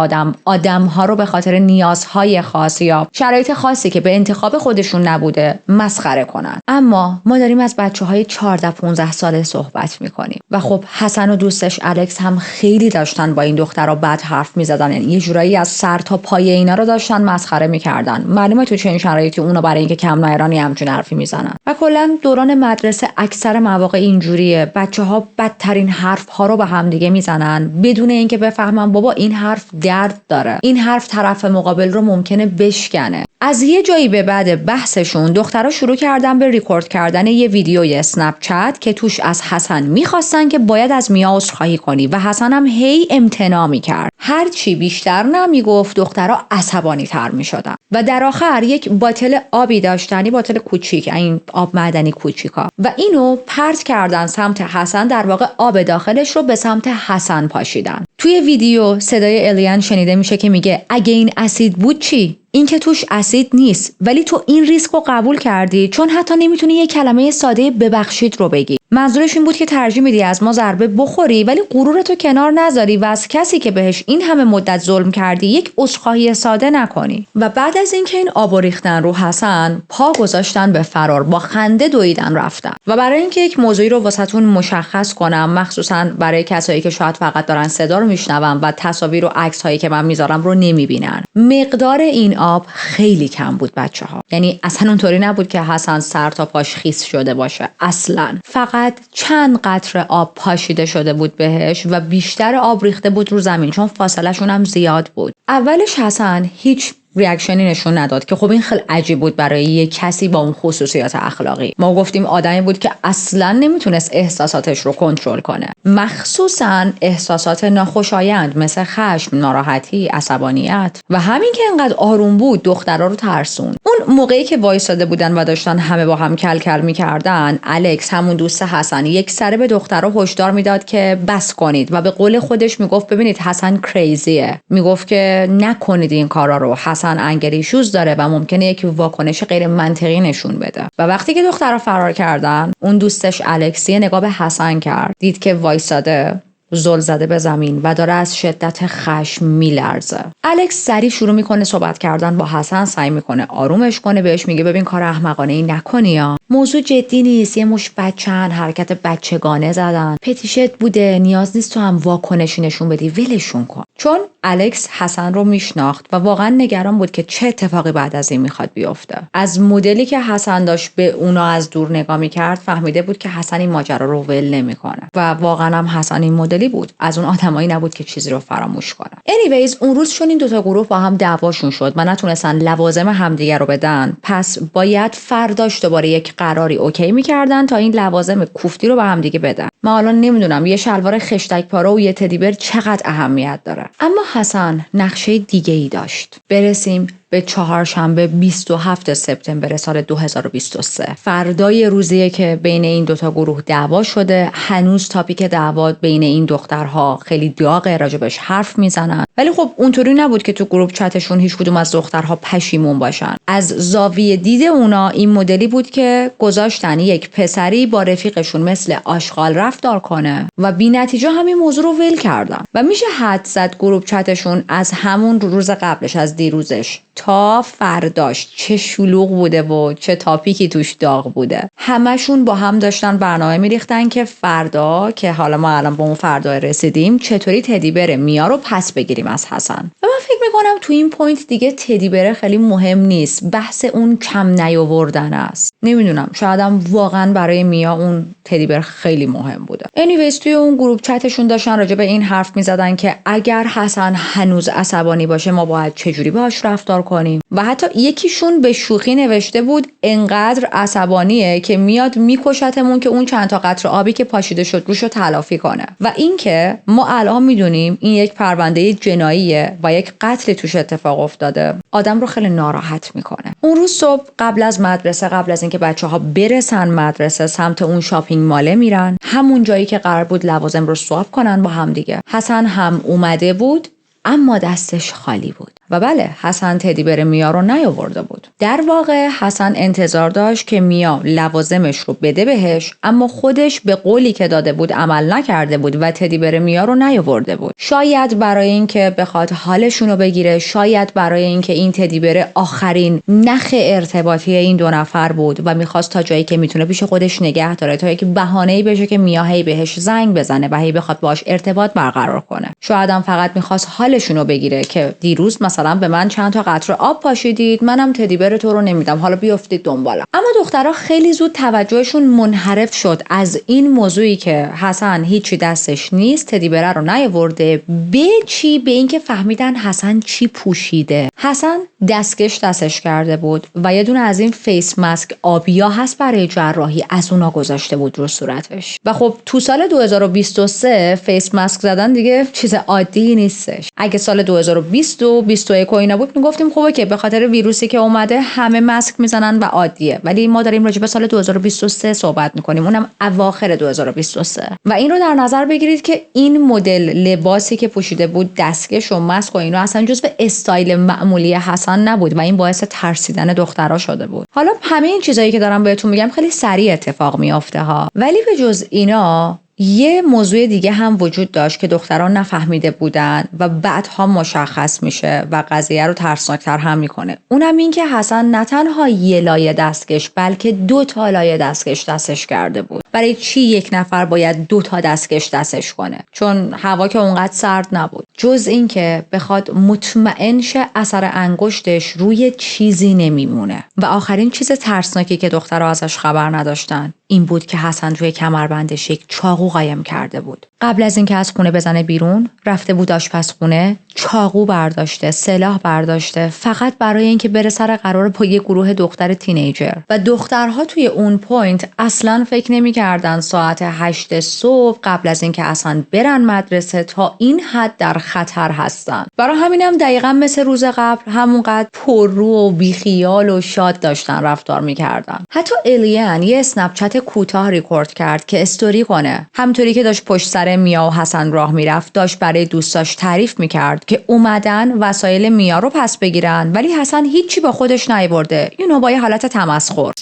آدم‌ها رو به خاطر نیازهای خاص یا شرایط خاصی که به انتخاب خودشون نبوده مسخره کنن. اما ما داریم از بچه‌های 14-15 ساله صحبت می‌کنیم و خب حسن و دوستش الکس هم خیلی داشتن با این دخترها بد حرف می‌زدن، یعنی یه جورایی از سر تا پای اینا رو داشتن مسخره می‌کردن. معلومه تو چه شرایطی اونا برای اینکه کم نیارن همچین حرفی میزنن. و کلا دوران مدرسه اکثر مواقع اینجوریه، بچه‌ها بدترین حرف‌ها رو به هم دیگه میزنن بدون اینکه بفهمن بابا این حرف درد داره، این حرف طرف مقابل رو ممکنه بشکنه. از یه جایی به بعد بحثشون دخترها شروع کردن به ریکورد کردن یه ویدیوی اسنپ چت که توش از حسن میخواستن که باید از میا عذرخواهی کنی و حسن هم هی امتناع میکرد. هر چی بیشتر نمیگفت دخترها عصبانی تر میشدن و در آخر یک باتل آبی داشتن، باتل کوچیک، این آب معدنی کوچیکا، و اینو پرت کردن سمت حسن. در واقع آب داخلش رو به سمت حسن پاشیدن. توی ویدیو صدای الیان شنیده میشه که میگه اگه این اسید بود چی؟ این که توش اسید نیست، ولی تو این ریسک رو قبول کردی چون حتی نمیتونی یه کلمه ساده ببخشید رو بگی. منظورش این بود که ترجیح میدی از ما ضربه بخوری ولی غرورتو کنار نذاری و از کسی که بهش این همه مدت ظلم کردی یک عذرخواهی ساده نکنی. و بعد از اینکه این آب ریختن رو حسن، پا گذاشتن به فرار، با خنده دویدن رفتن. و برای اینکه یک موضوعی رو واسهتون مشخص کنم، مخصوصا برای کسایی که شاید فقط دارن صدا رو میشنون و تصاویر و عکس هایی که من میذارم رو نمیبینن، مقدار این آب خیلی کم بود بچه‌ها. یعنی اصلا اونطوری نبود که حسن سر تا پاش خیس شده باشه، اصلا. فقط چند قطره آب پاشیده شده بود بهش و بیشتر آب ریخته بود رو زمین چون فاصله شون هم زیاد بود. اولش حسن هیچ ریاکشنی نشون نداد که خب این خیلی عجیب بود برای یک کسی با اون خصوصیات اخلاقی. ما گفتیم آدمی بود که اصلا نمیتونست احساساتش رو کنترل کنه، مخصوصا احساسات ناخوشایند مثل خشم، ناراحتی، عصبانیت. و همین که انقدر آروم بود دخترها رو ترسون. اون موقعی که وایساده بودن و داشتن همه با هم کل کل میکردن، الکس همون دوست حسن یک سره به دخترها هشدار میداد که بس کنید و به قول خودش میگفت ببینید حسن کریزیه، میگفت که نکنید این کارا رو، حسن انگر ایشوز داره و ممکنه یک واکنش غیر منطقی نشون بده. و وقتی که دخترها فرار کردن، اون دوستش الکسی نگاه به حسن کرد، دید که وایساده زل زده به زمین و داره از شدت خشم میلرزه. الکس سری شروع میکنه صحبت کردن با حسن، سعی میکنه آرومش کنه، بهش میگه ببین کار احمقانه ای نکنی ها، موضوع جدی نیست، یه مش بچه‌ن حرکت بچگانه زدن، پتیشت بوده، نیاز نیست تو هم واکنشی نشون بدی، ولشون کن. چون الکس حسن رو میشناخت و واقعا نگران بود که چه اتفاقی بعد از این میخواد بیفته. از مدلی که حسن داشت به اونا از دور نگاه میکرد فهمیده بود که حسن این ماجرا رو ول نمیکنه و واقعا هم حسن این مدلی بود، از اون آدمایی نبود که چیزی رو فراموش کنه. anyways اون روز چون این دوتا گروه با هم دعواشون شد و نتونستن لوازم همدیگه رو بدن، پس باید فرداش دوباره یک قراری اوکی میکردن تا این لوازم کوفتی رو به هم دیگه بدن. من الان نمیدونم یه شلوار خشتک پاره و یه تدیبر چقدر اهمیت داره، اما حسن نقشه دیگه ای داشت. برسیم به چهارشنبه 27 سپتامبر سال 2023. فردای روزیه که بین این دوتا گروه دعوا شده. هنوز تاپیک دعوا بین این دخترها خیلی داغه، راجبش حرف میزنن، ولی خب اونطوری نبود که تو گروپ چتشون هیچ کدوم از دخترها پشیمون باشن. از زاویه دید اونا این مدلی بود که گذاشتن یک پسری با رفیقشون مثل آشغال رفتار کنه و بی نتیجه همین موضوع رو ول کردن و میشه حد زد گروپ چتشون از همون روز قبلش، از دیروزش تا فرداش چه شلوغ بوده و چه تاپیکی توش داغ بوده. همشون با هم داشتن برنامه میریختن که فردا، که حالا ما الان به اون فردا رسیدیم، چطوری تدی بر میا رو پس بگیریم از حسن. و من فکر میکنم تو این پوینت دیگه تدی بر خیلی مهم نیست، بحث اون کم نیاوردن است. نمیدونم، شایدم واقعا برای میا اون تدی بر خیلی مهم بوده. anyways توی اون گروپ چتشون داشتن راجع به این حرف میزدن که اگر حسن هنوز عصبانی باشه ما باید چجوری باهاش رفتار کنیم و حتی یکیشون به شوخی نوشته بود انقدر عصبانیه که میاد میکشتمون که اون چند تا قطره آبی که پاشیده شد روشو تلافی کنه. و اینکه ما الان میدونیم این یک پرونده جناییه و یک قتل توش اتفاق افتاده، آدم رو خیلی ناراحت میکنه. اون روز صبح قبل از مدرسه، قبل از اینکه بچه‌ها برسن مدرسه، سمت اون شاپینگ ماله میرن، همون جایی که قرار بود لوازم رو سواب کنن با هم دیگه. حسن هم اومده بود اما دستش خالی بود. و بله، حسن تدی بر میا رو نیاورده بود. در واقع حسن انتظار داشت که میا لوازمش رو بده بهش، اما خودش به قولی که داده بود عمل نکرده بود و تدی بر میا رو نیاورده بود. شاید برای اینکه بخواد حالشون رو بگیره، شاید برای اینکه این تدی بر آخرین نخ ارتباطی این دو نفر بود و میخواست تا جایی که میتونه پیش خودش نگه داره تا اینکه بهانه‌ای بشه که میا هی بهش زنگ بزنه و هی بخواد باهاش ارتباط برقرار کنه. شاید هم فقط میخواست حالشون رو بگیره که دیروز مثلا به من چند تا قطره آب پاشیدید، منم تدی بر تو رو نمیدم، حالا بیافتید دنبالم. اما دخترها خیلی زود توجهشون منحرف شد از این موضوعی که حسن هیچی دستش نیست، تدی بر رو نیاورده، به اینکه فهمیدن حسن چی پوشیده. حسن دستکش دستش کرده بود و یه دونه از این فیس ماسک آبیا هست برای جراحی، از اونا گذاشته بود رو صورتش. و خب تو سال 2023 فیس ماسک زدن دیگه چیز عادی نیستش. اگه سال 2020 و 21 اینا بود میگفتیم خوبه که به خاطر ویروسی که اومده همه ماسک میزنن و عادیه، ولی ما داریم راجع به سال 2023 صحبت میکنیم، اونم اواخر 2023. و این رو در نظر بگیرید که این مدل لباسی که پوشیده بود، دستکش و ماسک و اینا، اصلا جزو استایل معمولی حسن نبود و این باعث ترسیدن دخترها شده بود. حالا همه این چیزایی که دارم بهتون میگم خیلی سریع اتفاق میافته ها، ولی به جز اینا یه موضوع دیگه هم وجود داشت که دختران نفهمیده بودن و بعدها مشخص میشه و قضیه رو ترسناکتر هم میکنه. اونم این که حسن نه تنها یه لایه دستکش بلکه 2 تا لایه دستکش دستش کرده بود. برای چی یک نفر باید 2 تا دستکش دستش کنه؟ چون هوا که اونقدر سرد نبود. جز این که بخواد مطمئن شه اثر انگشتش روی چیزی نمیمونه. و آخرین چیز ترسناکی که دخترها ازش خبر نداشتن این بود که حسن توی کمربندش یک چاقو قایم کرده بود. قبل از اینکه از خونه بزنه بیرون، رفته بود آشپزخونه، چاقو برداشته، سلاح برداشته، فقط برای اینکه بره سر قرار با یه گروه دختر تینیجر. و دخترها توی اون پوینت اصلاً فکر نمی‌کردن ساعت 8 صبح قبل از اینکه اصلا برن مدرسه تا این حد در خطر هستن. برای همینم دقیقاً مثل روز قبل همونقدر پررو و بیخیال و شاد داشتن رفتار می‌کردن. حتی الیان یه اسنپ چت کوتاه ریکورد کرد که استوری کنه. همونطوری که داشت پشت سر میا و حسن راه میرفت، داشت برای دوستاش تعریف میکرد که اومدن وسایل میا رو پس بگیرن ولی حسن هیچی با خودش نیاورده. با یه حالت تمسخر.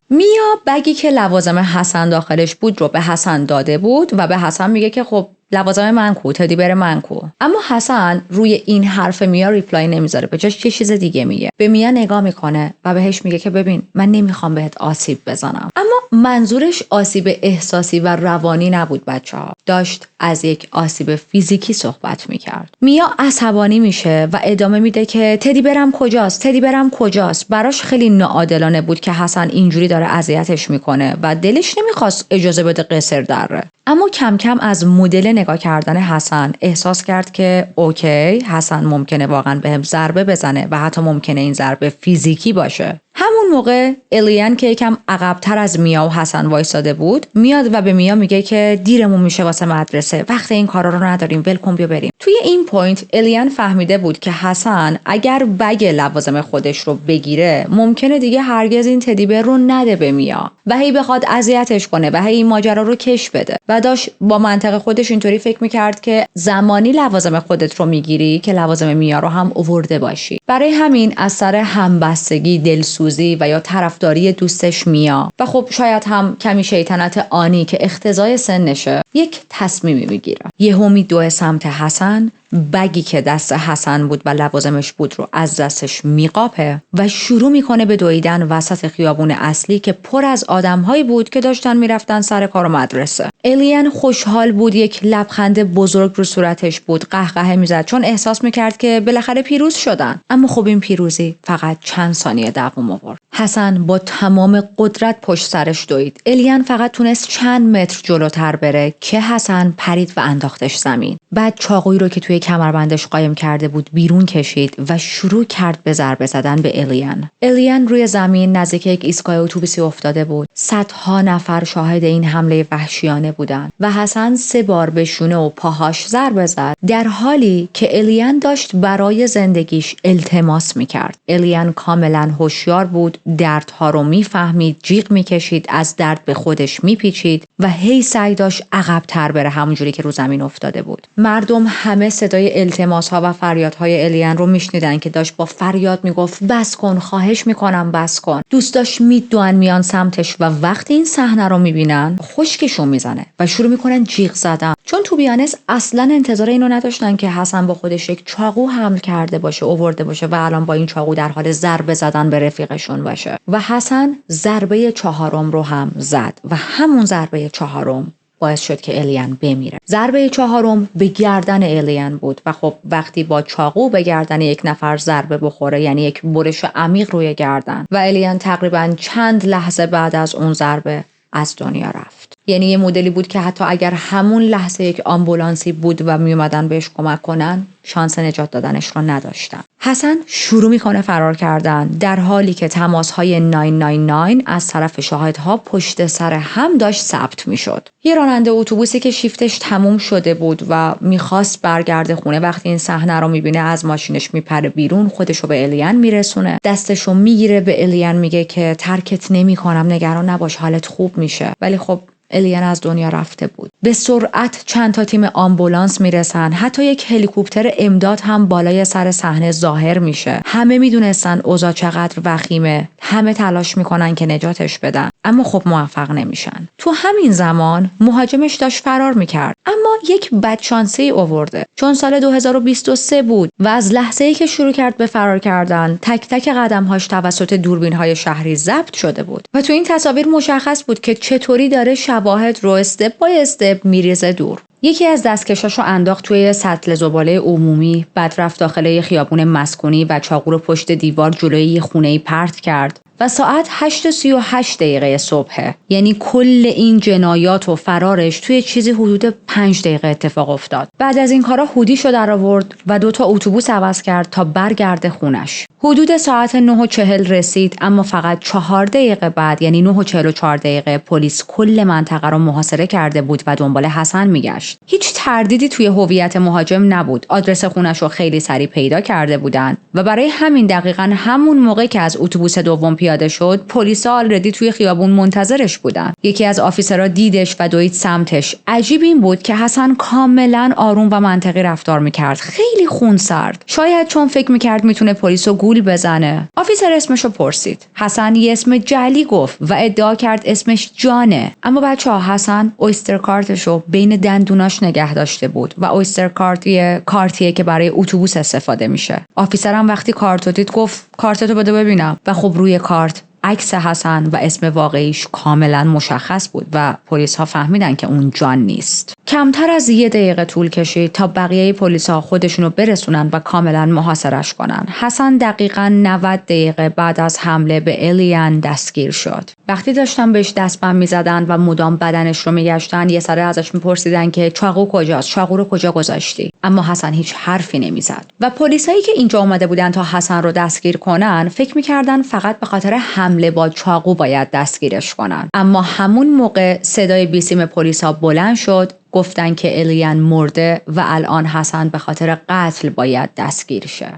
میا بگی که لوازم حسن داخلش بود رو به حسن داده بود و به حسن میگه که خب لوازم من کو، تدی بر من کو. اما حسن روی این حرف میا ریپلای نمیذاره، به جاش یه چیز دیگه میگه. به میا نگاه میکنه و بهش میگه که ببین من نمیخوام بهت آسیب بزنم. اما منظورش آسیب احساسی و روانی نبود بچه‌ها. داشت از یک آسیب فیزیکی صحبت میکرد. میا عصبانی میشه و ادامه میده که تدی برم کجاست؟ تدی برم کجاست؟ براش خیلی ناعادلانه بود که حسن اینجوری داره اذیتش میکنه و دلش نمیخواست اجازه بده قصر دره. اما کم کم از مدل نگاه کردن حسن احساس کرد که اوکی، حسن ممکنه واقعا بهم ضربه بزنه و حتی ممکنه این ضربه فیزیکی باشه. همون موقع الیان که یکم عقب‌تر از میا و حسن وایساده بود میاد و به میا میگه که دیرمون میشه واسه مدرسه، وقت این کارا رو نداریم، ولکن بیا بریم. توی این پوینت الیان فهمیده بود که حسن اگر بگ لوازم خودش رو بگیره ممکنه دیگه هرگز این تدیبر رو نده به میا و هی بخواد اذیتش کنه و هی این ماجرا رو کش بده و داشت با منطق خودش اینطوری فکر میکرد که زمانی لوازم خودت رو میگیری که لوازم میا رو هم آورده باشی. برای همین از سر همبستگی، دلسوزی و یا طرفداری دوستش میا و خب شاید هم کمی شیطنت آنی که اقتضای سنشه یک تصمیمی میگیره. یهو میدوه سمت حسن، بگی که دست حسن بود و لوازمش بود رو از دستش میقاپه و شروع میکنه به دویدن وسط خیابون اصلی که پر از آدمهایی بود که داشتن میرفتن سر کار و مدرسه. الیان خوشحال بود، یک لبخند بزرگ رو صورتش بود، قهقهه میزد چون احساس میکرد که بالاخره پیروز شدن. اما خب این پیروزی فقط چند ثانیه دوام آورد. حسن با تمام قدرت پشت سرش دوید. الیان فقط تونست چند متر جلوتر بره که حسن پرید و انداختش زمین. بعد چاقویی رو که توی کمربندش قایم کرده بود بیرون کشید و شروع کرد به ضربه زدن به الیان. الیان روی زمین نزدیک یک ایستگاه اتوبوسی افتاده بود. صدها نفر شاهد این حمله وحشیانه بودند و حسن 3 بار به شونه و پاهاش ضربه زد در حالی که الیان داشت برای زندگیش التماس میکرد. الیان کاملا هوشیار بود، دردها رو میفهمید، جیغ میکشید، از درد به خودش میپیچید و هی سعی داشت عقب‌تر بره همونجوری که رو زمین افتاده بود. مردم همه صدای التماس‌ها و فریادهای الیان رو میشنیدن که داشت با فریاد میگفت بس کن، خواهش میکنم بس کن. دوست داشت میدوئن میان سمتش و وقتی این صحنه رو میبینن خشکشون میزنه و شروع میکنن جیغ زدن، چون تو بیانس اصلا انتظار اینو نداشتن که حسن با خودش یک چاقو حمل کرده باشه، آورده باشه و الان با این چاقو در حال ضربه زدن به رفیقشون باشه. و حسن ضربه 4 رو هم زد و همون ضربه 4 باعث شد که الیان بمیره. ضربه 4 به گردن الیان بود و خب وقتی با چاقو به گردن یک نفر ضربه بخوره یعنی یک برش عمیق روی گردن و الیان تقریبا چند لحظه بعد از اون ضربه از دنیا رفت. یعنی یه مدلی بود که حتی اگر همون لحظه یک آمبولانسی بود و می اومدن بهش کمک کنن شانس نجات دادنش رو نداشتن. حسن شروع میکنه فرار کردن در حالی که تماس‌های 999 از طرف شاهدها پشت سر هم داشت ثبت میشد. یه راننده اتوبوسی که شیفتش تموم شده بود و میخواست برگرده خونه وقتی این صحنه رو میبینه از ماشینش میپره بیرون، خودشو به الیان میرسونه، دستشو میگیره، به الیان میگه که ترکت نمیکنم، نگران نباش، حالت خوب میشه. ولی خب الیان از دنیا رفته بود. به سرعت چند تا تیم آمبولانس میرسن، حتی یک هلیکوپتر امداد هم بالای سر صحنه ظاهر میشه. همه میدونستن اوضاع چقدر وخیمه، همه تلاش میکنن که نجاتش بدن، اما خب موفق نمیشن. تو همین زمان مهاجمش داشت فرار میکرد، اما یک بدشانسی آورده، چون سال 2023 بود و از لحظه‌ای که شروع کرد به فرار کردن تک تک قدم‌هاش توسط دوربین‌های شهری ضبط شده بود و تو این تصاویر مشخص بود که چطوری داره شواهد رو استپ بای استپ میریزه دور. یکی از دستکشاشو انداخت توی سطل زباله عمومی، بعد رفت داخل یه خیابون مسکونی و چاقو رو پشت دیوار جلوی یه خونه‌ای پرت کرد و ساعت 8:38 صبح، یعنی کل این جنایات و فرارش توی چیزی حدود 5 دقیقه اتفاق افتاد. بعد از این کارا هودیشو در آورد و 2 تا اتوبوس عوض کرد تا برگرده خونش. حدود ساعت 9:40 رسید، اما فقط 4 دقیقه بعد، یعنی 9:44 پلیس کل منطقه رو محاصره کرده بود و دنبال حسن میگشت. هیچ تردیدی توی هویت مهاجم نبود. آدرس خونش رو خیلی سریع پیدا کرده بودن و برای همین دقیقاً همون موقع که از اتوبوس دوم پیاده شد، پلیسا آلردی توی خیابون منتظرش بودن. یکی از آفیسرها دیدش و دوید سمتش. عجیب این بود که حسن کاملا آروم و منطقی رفتار میکرد، خیلی خونسرد، شاید چون فکر میکرد میتونه پلیسو گول بزنه. آفیسر اسمشو پرسید. حسن یه اسم جعلی گفت و ادعا کرد اسمش جانه. اما بچه‌ها، حسن اویستر کارتشو بین دندوناش نگه داشته بود و اویستر کارت یه کارتیه که برای اتوبوس استفاده میشه. آفیسرم وقتی کارتو دید گفت کارتتو بده ببینم و خب روی کارت عکس حسن و اسم واقعیش کاملا مشخص بود و پلیس ها فهمیدن که اون جان نیست. کمتر از 1 دقیقه طول کشید تا بقیه پلیس ها خودشونو برسونن و کاملا محاصرش کنن. حسن دقیقاً 90 دقیقه بعد از حمله به الیان دستگیر شد. وقتی داشتن بهش دستبند میزدن و مدام بدنش رو میگشتن، یه سره ازش میپرسیدن که چاقو کجاست؟ چاقو رو کجا گذاشتی؟ اما حسن هیچ حرفی نمیزد و پلیسایی که اینجا اومده بودن تا حسن رو دستگیر کنن فکر میکردن فقط به خاطر حمله با چاقو باید دستگیرش کنن. اما همون موقع صدای بیسیم پلیسا بلند شد، گفتن که الیان مرده و الان حسن به خاطر قتل باید دستگیر شه.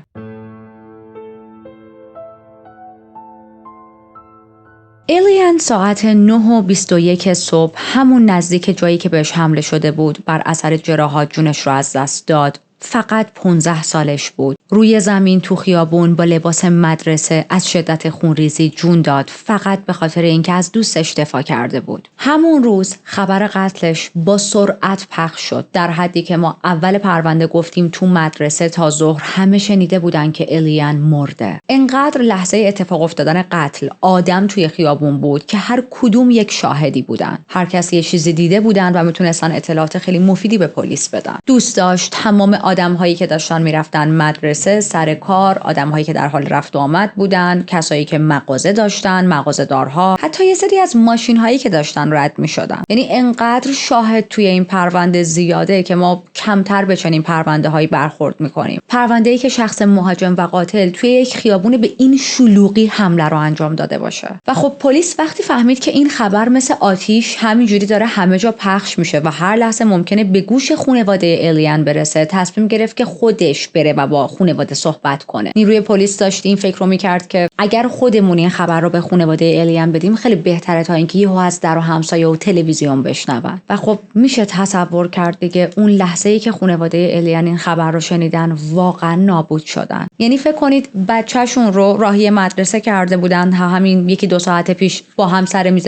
الیان ساعت 9:21 صبح همون نزدیک جایی که بهش حمله شده بود بر اثر جراحات جونش رو از دست داد. فقط 15 سالش بود. روی زمین تو خیابون با لباس مدرسه از شدت خونریزی جون داد، فقط به خاطر اینکه از دوستش دفاع کرده بود. همون روز خبر قتلش با سرعت پخش شد، در حدی که ما اول پرونده گفتیم تو مدرسه تا ظهر همه شنیده بودن که الیان مرده. انقدر لحظه اتفاق افتادن قتل آدم توی خیابون بود که هر کدوم یک شاهدی بودن. هر کسی یه چیزی دیده بودن و میتونستن اطلاعات خیلی مفیدی به پلیس بدن. دوست داشت تمام آدم‌هایی که داشتن میرفتن مدرسه، سر کار، آدم‌هایی که در حال رفت و آمد بودن، کسایی که مغازه داشتن، مغازه‌دارها، حتی یه سری از ماشین‌هایی که داشتن رد می‌شدن. یعنی انقدر شاهد توی این پرونده زیاده که ما کمتر به چنین پرونده‌هایی برخورد می‌کنیم. پرونده‌ای که شخص مهاجم و قاتل توی یک خیابون به این شلوغی حمله رو انجام داده باشه. و خب پلیس وقتی فهمید که این خبر مثل آتیش همینجوری داره همه جا پخش میشه و هر لحظه ممکنه به گوش خانواده الیان برسه، تصمیم گرفت که خودش بره و با خانواده صحبت کنه. نیروی پلیس داشت این فکر رو میکرد که اگر خودمون این خبر رو به خانواده الیان بدیم خیلی بهتره تا اینکه یهو از در و همسایه و تلویزیون بشنون. و خب میشه تصور کرد دیگه اون لحظه‌ای که خانواده الیان این خبر رو شنیدن واقعا نابود شدن. یعنی فکر کنید بچه‌شون رو راهی مدرسه کرده بودن، همین 1-2 ساعت پیش با هم سر میز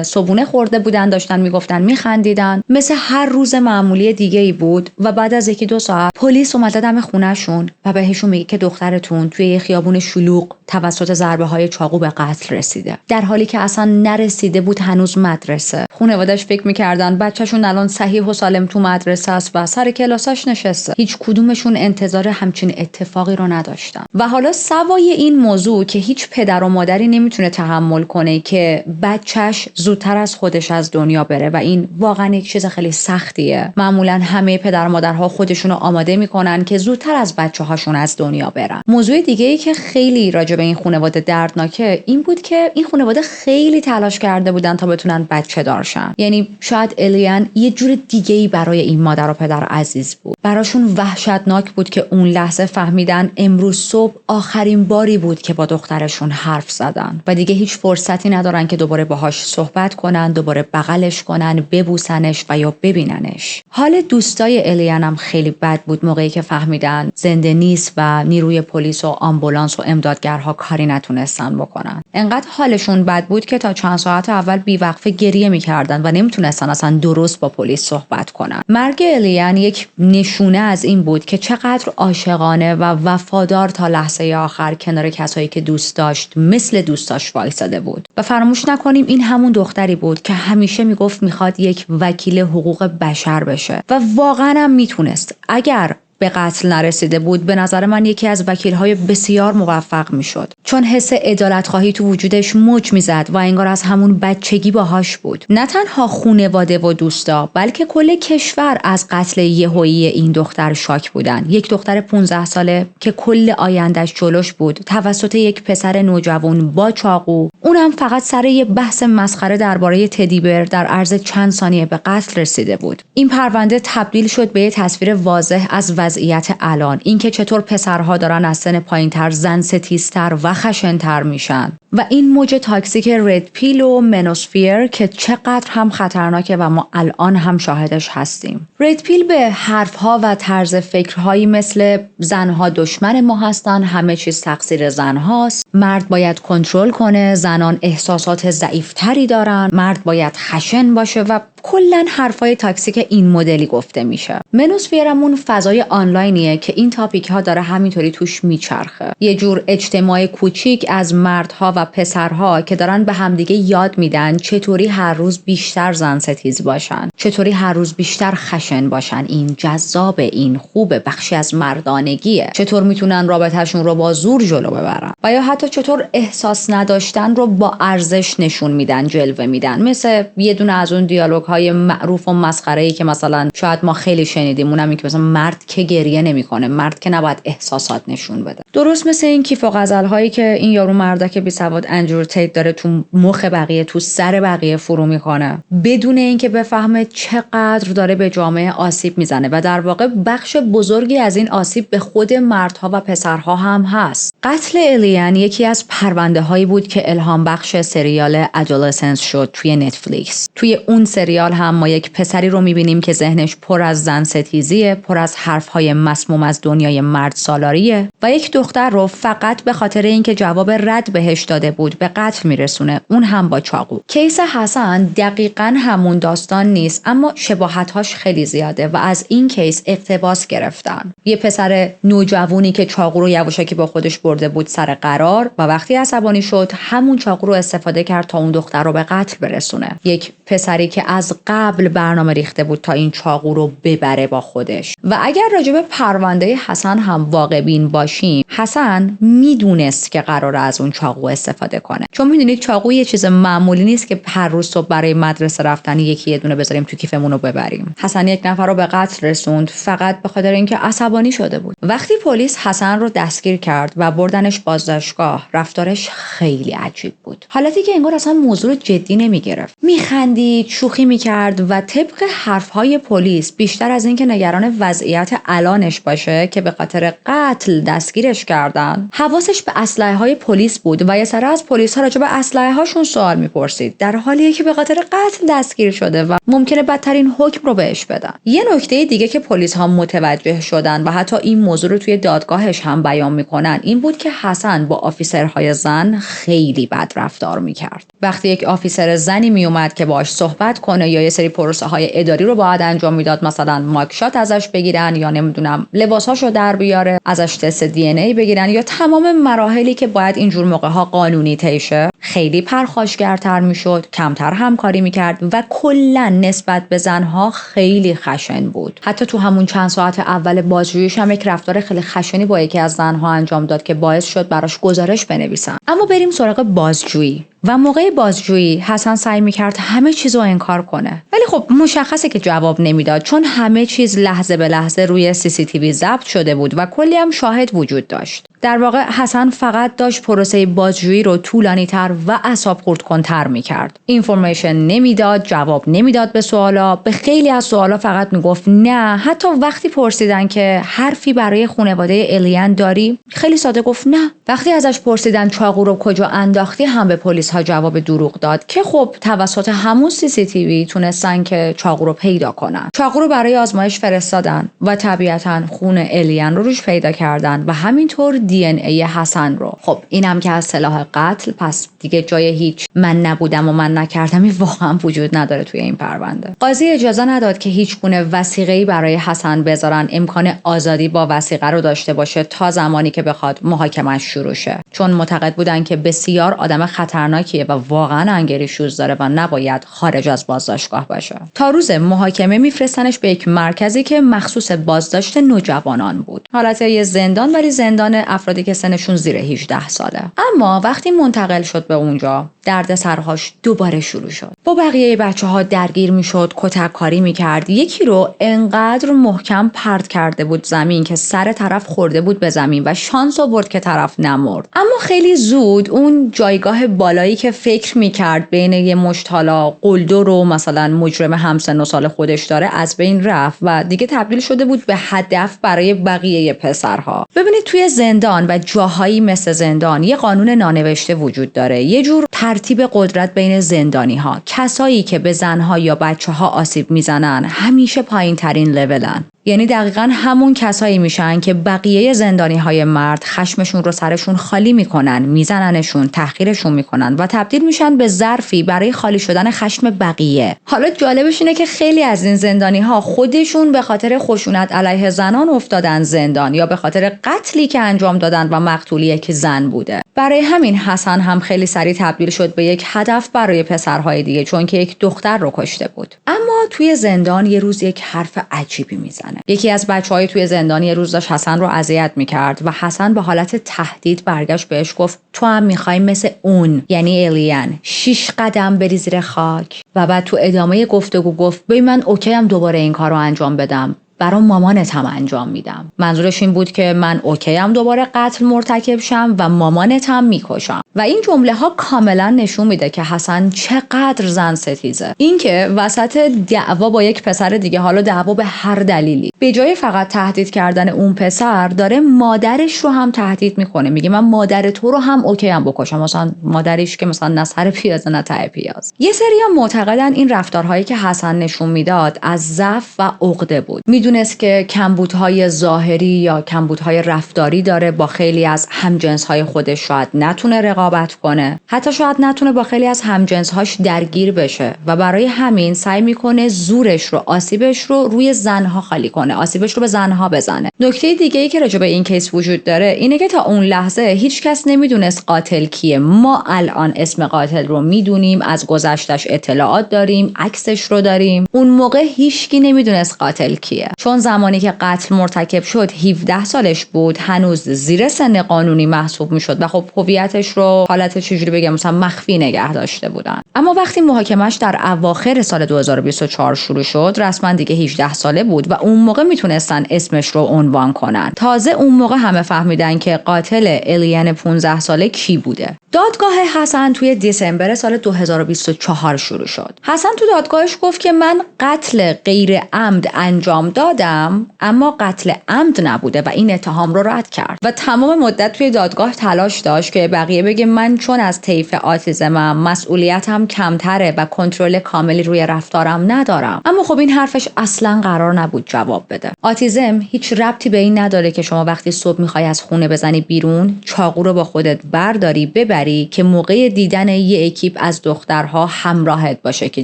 صبونه خورده بودن، داشتن میگفتن میخندیدن، مثل هر روز معمولی دیگه‌ای بود و بعد از 1-2 ساعت پلیس اومده دم خونه‌شون و بهشون میگه که دخترتون توی یه خیابون شلوغ توسط ضربه‌های چاقو به قتل رسیده، در حالی که اصلا نرسیده بود هنوز مدرسه. خانواده‌اش فکر می‌کردن بچه‌شون الان صحیح و سالم تو مدرسه است و سر کلاساش نشسته. هیچ کدومشون انتظار همچین اتفاقی رو نداشتن. و حالا سوای این موضوع که هیچ پدر و مادری نمیتونه تحمل کنه که بچه‌ش زودتر از خودش از دنیا بره و این واقعا یک چیز خیلی سختیه. معمولا همه پدر و مادرها خودشونو آماده میکنن که زودتر از بچه‌هاشون از دنیا برن. موضوع دیگه‌ای که خیلی راجع به این خانواده دردناکه این بود که این خانواده خیلی تلاش کرده بودن تا بتونن بچه دار شن. یعنی شاید الیان یه جور دیگه‌ای برای این مادر و پدر عزیز بود. براشون وحشتناک بود که اون لحظه فهمیدن امروز صبح آخرین باری بود که با دخترشون حرف زدن و دیگه هیچ فرصتی ندارن که دوباره باهاش صحبت کنن، دوباره بغلش کنن، ببوسنش و یا ببیننش. حال دوستای الیان هم خیلی بد بود موقعی که فهمیدن زنده نیست و نیروی پلیس و آمبولانس و امدادگرها کاری نتونستن بکنن. انقدر حالشون بد بود که تا چند ساعت اول بیوقفه گریه میکردن و نمیتونستن اصلا درست با پلیس صحبت کنن. مرگ الیان یک نشونه از این بود که چقدر عاشقانه و وفادار تا لحظه آخر کنار کسایی که دوست داشت مثل دوستاش وایساده بود. و فراموش نکنیم این همون دختری بود که همیشه میگفت میخواد یک وکیل حقوق بشر بشه و واقعا هم میتونست. اگر به قتل نرسیده بود به نظر من یکی از وکیل‌های بسیار موفق میشد، چون حس عدالت‌خواهی تو وجودش موج میزد و انگار از همون بچگی باهاش بود. نه تنها خانواده و دوستا بلکه کل کشور از قتل یهویی این دختر شاک بودن. یک دختر 15 ساله که کل آیندهش جلوش بود توسط یک پسر نوجوان با چاقو، اونم فقط سر یه بحث مسخره درباره تدی بر در عرض چند ثانیه به قتل رسیده بود. این پرونده تبدیل شد به یه تصویر واضح از وضعیت الان، اینکه چطور پسرها دارن از سن پایینتر زن ستیزتر و خشنتر میشن و این موج تاکسیک رد پیل و منوسفیر که چقدر هم خطرناکه و ما الان هم شاهدش هستیم. رد پیل به حرفها و طرز فکرهایی مثل زنها دشمن ما هستن، همه چیز تقصیر زنهاست، مرد باید کنترل کنه، زنان احساسات ضعیفتری دارن، مرد باید خشن باشه و کلن حرفای تاکسیک این مدلی گفته میشه. منوسفیرمون فضای آنلاینیه که این تاپیک ها داره همینطوری توش میچرخه. یه جور اجتماع کوچیک از مردها و پسرها که دارن به همدیگه یاد میدن چطوری هر روز بیشتر زن ستیز باشن، چطوری هر روز بیشتر خشن باشن. این جذابه، این خوبه، بخشی از مردانگیه. چطور میتونن رابطهشون رو با زور جلو ببرن و یا حتی چطور احساس نداشتن رو با ارزش نشون میدن، جلوه میدن. مثل یه دونه از اون دیالوگ های معروف و مسخره‌ای که مثلا شاید ما خیلی شنیدیم، اونم این که مثلا مرد که گریه نمیکنه، مرد که نباید احساسات نشون بده. درست مثل این کیف و غزل‌هایی که این یارو مردک بی‌سواد اندرو تیت داره تو مخ بقیه، تو سر بقیه فرو میکنه بدون اینکه بفهمه چقدر داره به جامعه آسیب میزنه و در واقع بخش بزرگی از این آسیب به خود مردها و پسرها هم هست. قتل الیان یکی از پرونده هایی بود که الهام بخش سریال ادولسنس شد توی نتفلیکس. توی اون سریال هم ما یک پسری رو میبینیم که ذهنش پر از زن ستیزیه، پر از حرفهای مسموم از دنیای مرد سالاریه و یک دختر رو فقط به خاطر اینکه جواب رد بهش داده بود به قتل میرسونه، اون هم با چاقو. کیس حسن دقیقاً همون داستان نیست، اما شباهت‌هاش خیلی زیاده و از این کیس اقتباس گرفتن. یه پسر نوجوانی که چاقو رو یواشکی با خودش برده بود سر قرار و وقتی عصبانی شد همون چاقو رو استفاده کرد تا اون دختر رو به قتل برسونه. یک پسری که از قبل برنامه ریخته بود تا این چاقو رو ببره با خودش. و اگر راجع به پرونده حسن هم واقع بین باشیم، حسن میدونست که قراره از اون چاقو استفاده کنه، چون میدونید چاقو یه چیز معمولی نیست که هر روز صبح برای مدرسه رفتن یکی یه دونه بذاریم تو کیفمون رو ببریم. حسن یک نفر رو به قتل رسوند فقط به خاطر اینکه عصبانی شده بود. وقتی پلیس حسن رو دستگیر کرد و بردنش بازداشتگاه، رفتارش خیلی عجیب بود. حالتی که انگار اصلا موضوع رو جدی نمیگرفت. میخندید، شوخی میکرد و طبق حرفهای پلیس بیشتر از اینکه نگران وضعیت الانش باشه که به خاطر قتل دستگیرش کردن، حواسش به اسلحه‌های پلیس بود و یه سری از پلیس‌ها راجع به اسلحه‌هاشون سوال میپرسید، در حالیه که به خاطر قتل دستگیر شده و ممکنه بدترین حکم رو بهش بدن. یه نکته دیگه که پلیس‌ها متوجه شدن و حتی این موضوع رو توی دادگاهش هم بیان میکنن این بود که حسن با آفیسرهای زن خیلی بد رفتار میکرد. وقتی یک آفیسر زنی میومد که باهاش صحبت کنه یا یه سری پروسه‌های اداری رو باید انجام میداد، مثلا ماگشات ازش بگیرن یا نمیدونم لباساشو در بیاره، ازش تست دی ان ای بگیرن یا تمام مراحلی که باید اینجور موقع‌ها قانونی طی شه، خیلی پرخاشگرتر میشد، کمتر همکاری میکرد و کلا نسبت به زنها خیلی خشن بود. حتی تو همون چند ساعت اول بازجوییش هم یک رفتار خیلی خشنی با یکی از زنها انجام داد که باعث شد براش گزارش بنویسن. اما بریم سراغ بازجویی. و موقع بازجویی حسن سعی میکرد همه چیز رو انکار کنه، ولی خب مشخصه که جواب نمیداد، چون همه چیز لحظه به لحظه روی CCTV ضبط شده بود و کلی هم شاهد وجود داشت. در واقع حسن فقط داشت پروسه بازجویی رو طولانی‌تر و اعصاب خردکن‌تر میکرد. اینفورمیشن نمیداد، جواب نمیداد به سوالا، به خیلی از سوالا فقط میگفت نه. حتی وقتی پرسیدن که حرفی برای خانواده الیان داری، خیلی ساده گفت نه. وقتی ازش پرسیدن چاقو رو کجا انداختی، هم به پلیس ها جواب دروغ داد که خب توسط همون CCTV تونستن که چاقو رو پیدا کنن. چاقو رو برای آزمایش فرستادن و طبیعتاً خون الیان رو روش پیدا کردن و همینطور DNA حسن رو. خب اینم که از سلاح قتل، پس دیگه جای هیچ من نبودم و من نکردمی واقعا وجود نداره توی این پرونده. قاضی اجازه نداد که هیچ گونه وثیقه‌ای برای حسن بذارن، امکان آزادی با وثیقه رو داشته باشه تا زمانی که بخواد محاکمش شروع شه، چون معتقد بودن که بسیار آدم خطرناکیه و واقعا انگری شوز داره و نباید خارج از بازداشتگاه باشه. تا روز محاکمه میفرستنش به یک مرکزی که مخصوص بازداشت نوجوانان بود. حالت یه زندان، ولی زندان افرادی که سنشون زیر 18 ساله. اما وقتی منتقل شد به اونجا، دردسرهاش دوباره شروع شد. با بقیه بچه‌ها درگیر میشد، کتک کاری میکرد. یکی رو انقدر محکم پرت کرده بود زمین که سر طرف خورده بود به زمین و شانس آورد که طرف نمرد. اما خیلی زود اون جایگاه بالایی که فکر میکرد بین یه مشتالا قلدر و مثلا مجرم همسن و سال خودش داره از بین رفت و دیگه تبدیل شده بود به هدف برای بقیه پسرها. ببینید توی زندان و جاهایی مثل زندان یه قانون نانوشته وجود داره، یه جور ترتیب قدرت بین زندانی ها. کسایی که به زنها یا بچه ها آسیب میزنن همیشه پایین ترین لولن. یعنی دقیقاً همون کسایی میشن که بقیه زندانی های مرد خشمشون رو سرشون خالی میکنن، میزننشون، تحقیرشون میکنن و تبدیل میشن به ظرفی برای خالی شدن خشم بقیه. حالا جالبش اینه که خیلی از این زندانی ها خودشون به خاطر خشونت علیه زنان افتادن زندان یا به خاطر قتلی که انجام دادن و مقتولی که زن بوده. برای همین حسن هم خیلی سریع تبدیل شد به یک هدف برای پسرهای دیگه، چون که یک دختر رو کشته بود. اما توی زندان یه روز یک حرف عجیبی میزنه. یکی از بچه‌های توی زندان یه روز داشت حسن رو اذیت میکرد و حسن به حالت تهدید برگشت بهش گفت تو هم میخوای مثل اون، یعنی الیان، 6 قدم بری زیر خاک. و بعد تو ادامه گفتگو گفت ببین من اوکی ام دوباره این کارو انجام بدم، برای مامانت هم انجام میدم. منظورش این بود که من اوکیم دوباره قتل مرتکب شم و مامانت هم میکشم. و این جمله ها کاملا نشون میده که حسن چقدر زن ستیزه. اینکه وسط دعوا با یک پسر دیگه، حالا دعوا به هر دلیلی، به جای فقط تهدید کردن اون پسر داره مادرش رو هم تهدید میکنه. میگه من مادر تو رو هم اوکیم بکشم، مثلا مادرش که مثلا نه سر پیاز نه ته پیاز. یه سری هم معتقدن این رفتارهایی که حسن نشون میداد از ضعف و عقده بود. میدونست که کمبودهای ظاهری یا کمبودهای رفتاری داره، با خیلی از همجنسهای خودش شاید نتونه رقابت کنه، حتی شاید نتونه با خیلی از همجنسهاش درگیر بشه و برای همین سعی میکنه زورش رو، آسیبش رو روی زنها خالی کنه، آسیبش رو به زنها بزنه. نکته دیگه ای که راجع به این کیس وجود داره اینه که تا اون لحظه هیچ کس نمیدونست قاتل کیه. ما الان اسم قاتل رو میدونیم، از گذشتش اطلاعات داریم، عکسش رو داریم. اون موقع هیچکی نمیدونست قاتل کیه، چون زمانی که قتل مرتکب شد 17 سالش بود، هنوز زیر سن قانونی محسوب میشد و خب هویتش رو حالت چجوری بگم مثلا مخفی نگه داشته بودن. اما وقتی محاکمش در اواخر سال 2024 شروع شد، رسما دیگه 18 ساله بود و اون موقع میتونستن اسمش رو عنوان کنن. تازه اون موقع همه فهمیدن که قاتل الیان 15 ساله کی بوده. دادگاه حسن توی دسامبر سال 2024 شروع شد. حسن تو دادگاهش گفت که من قتل غیر عمد انجام دادم، اما قتل عمد نبوده و این اتهام رو رد کرد. و تمام مدت توی دادگاه تلاش داشت که بقیه بگه من چون از طیف آتیزمم مسئولیتم کمتره و کنترل کاملی روی رفتارم ندارم. اما خب این حرفش اصلا قرار نبود جواب بده. آتیزم هیچ ربطی به این نداره که شما وقتی صبح میخوای از خونه بزنی بیرون، چاقو رو با خودت برداری ببری که موقع دیدن یه اکیپ از دخترها همراهت باشه که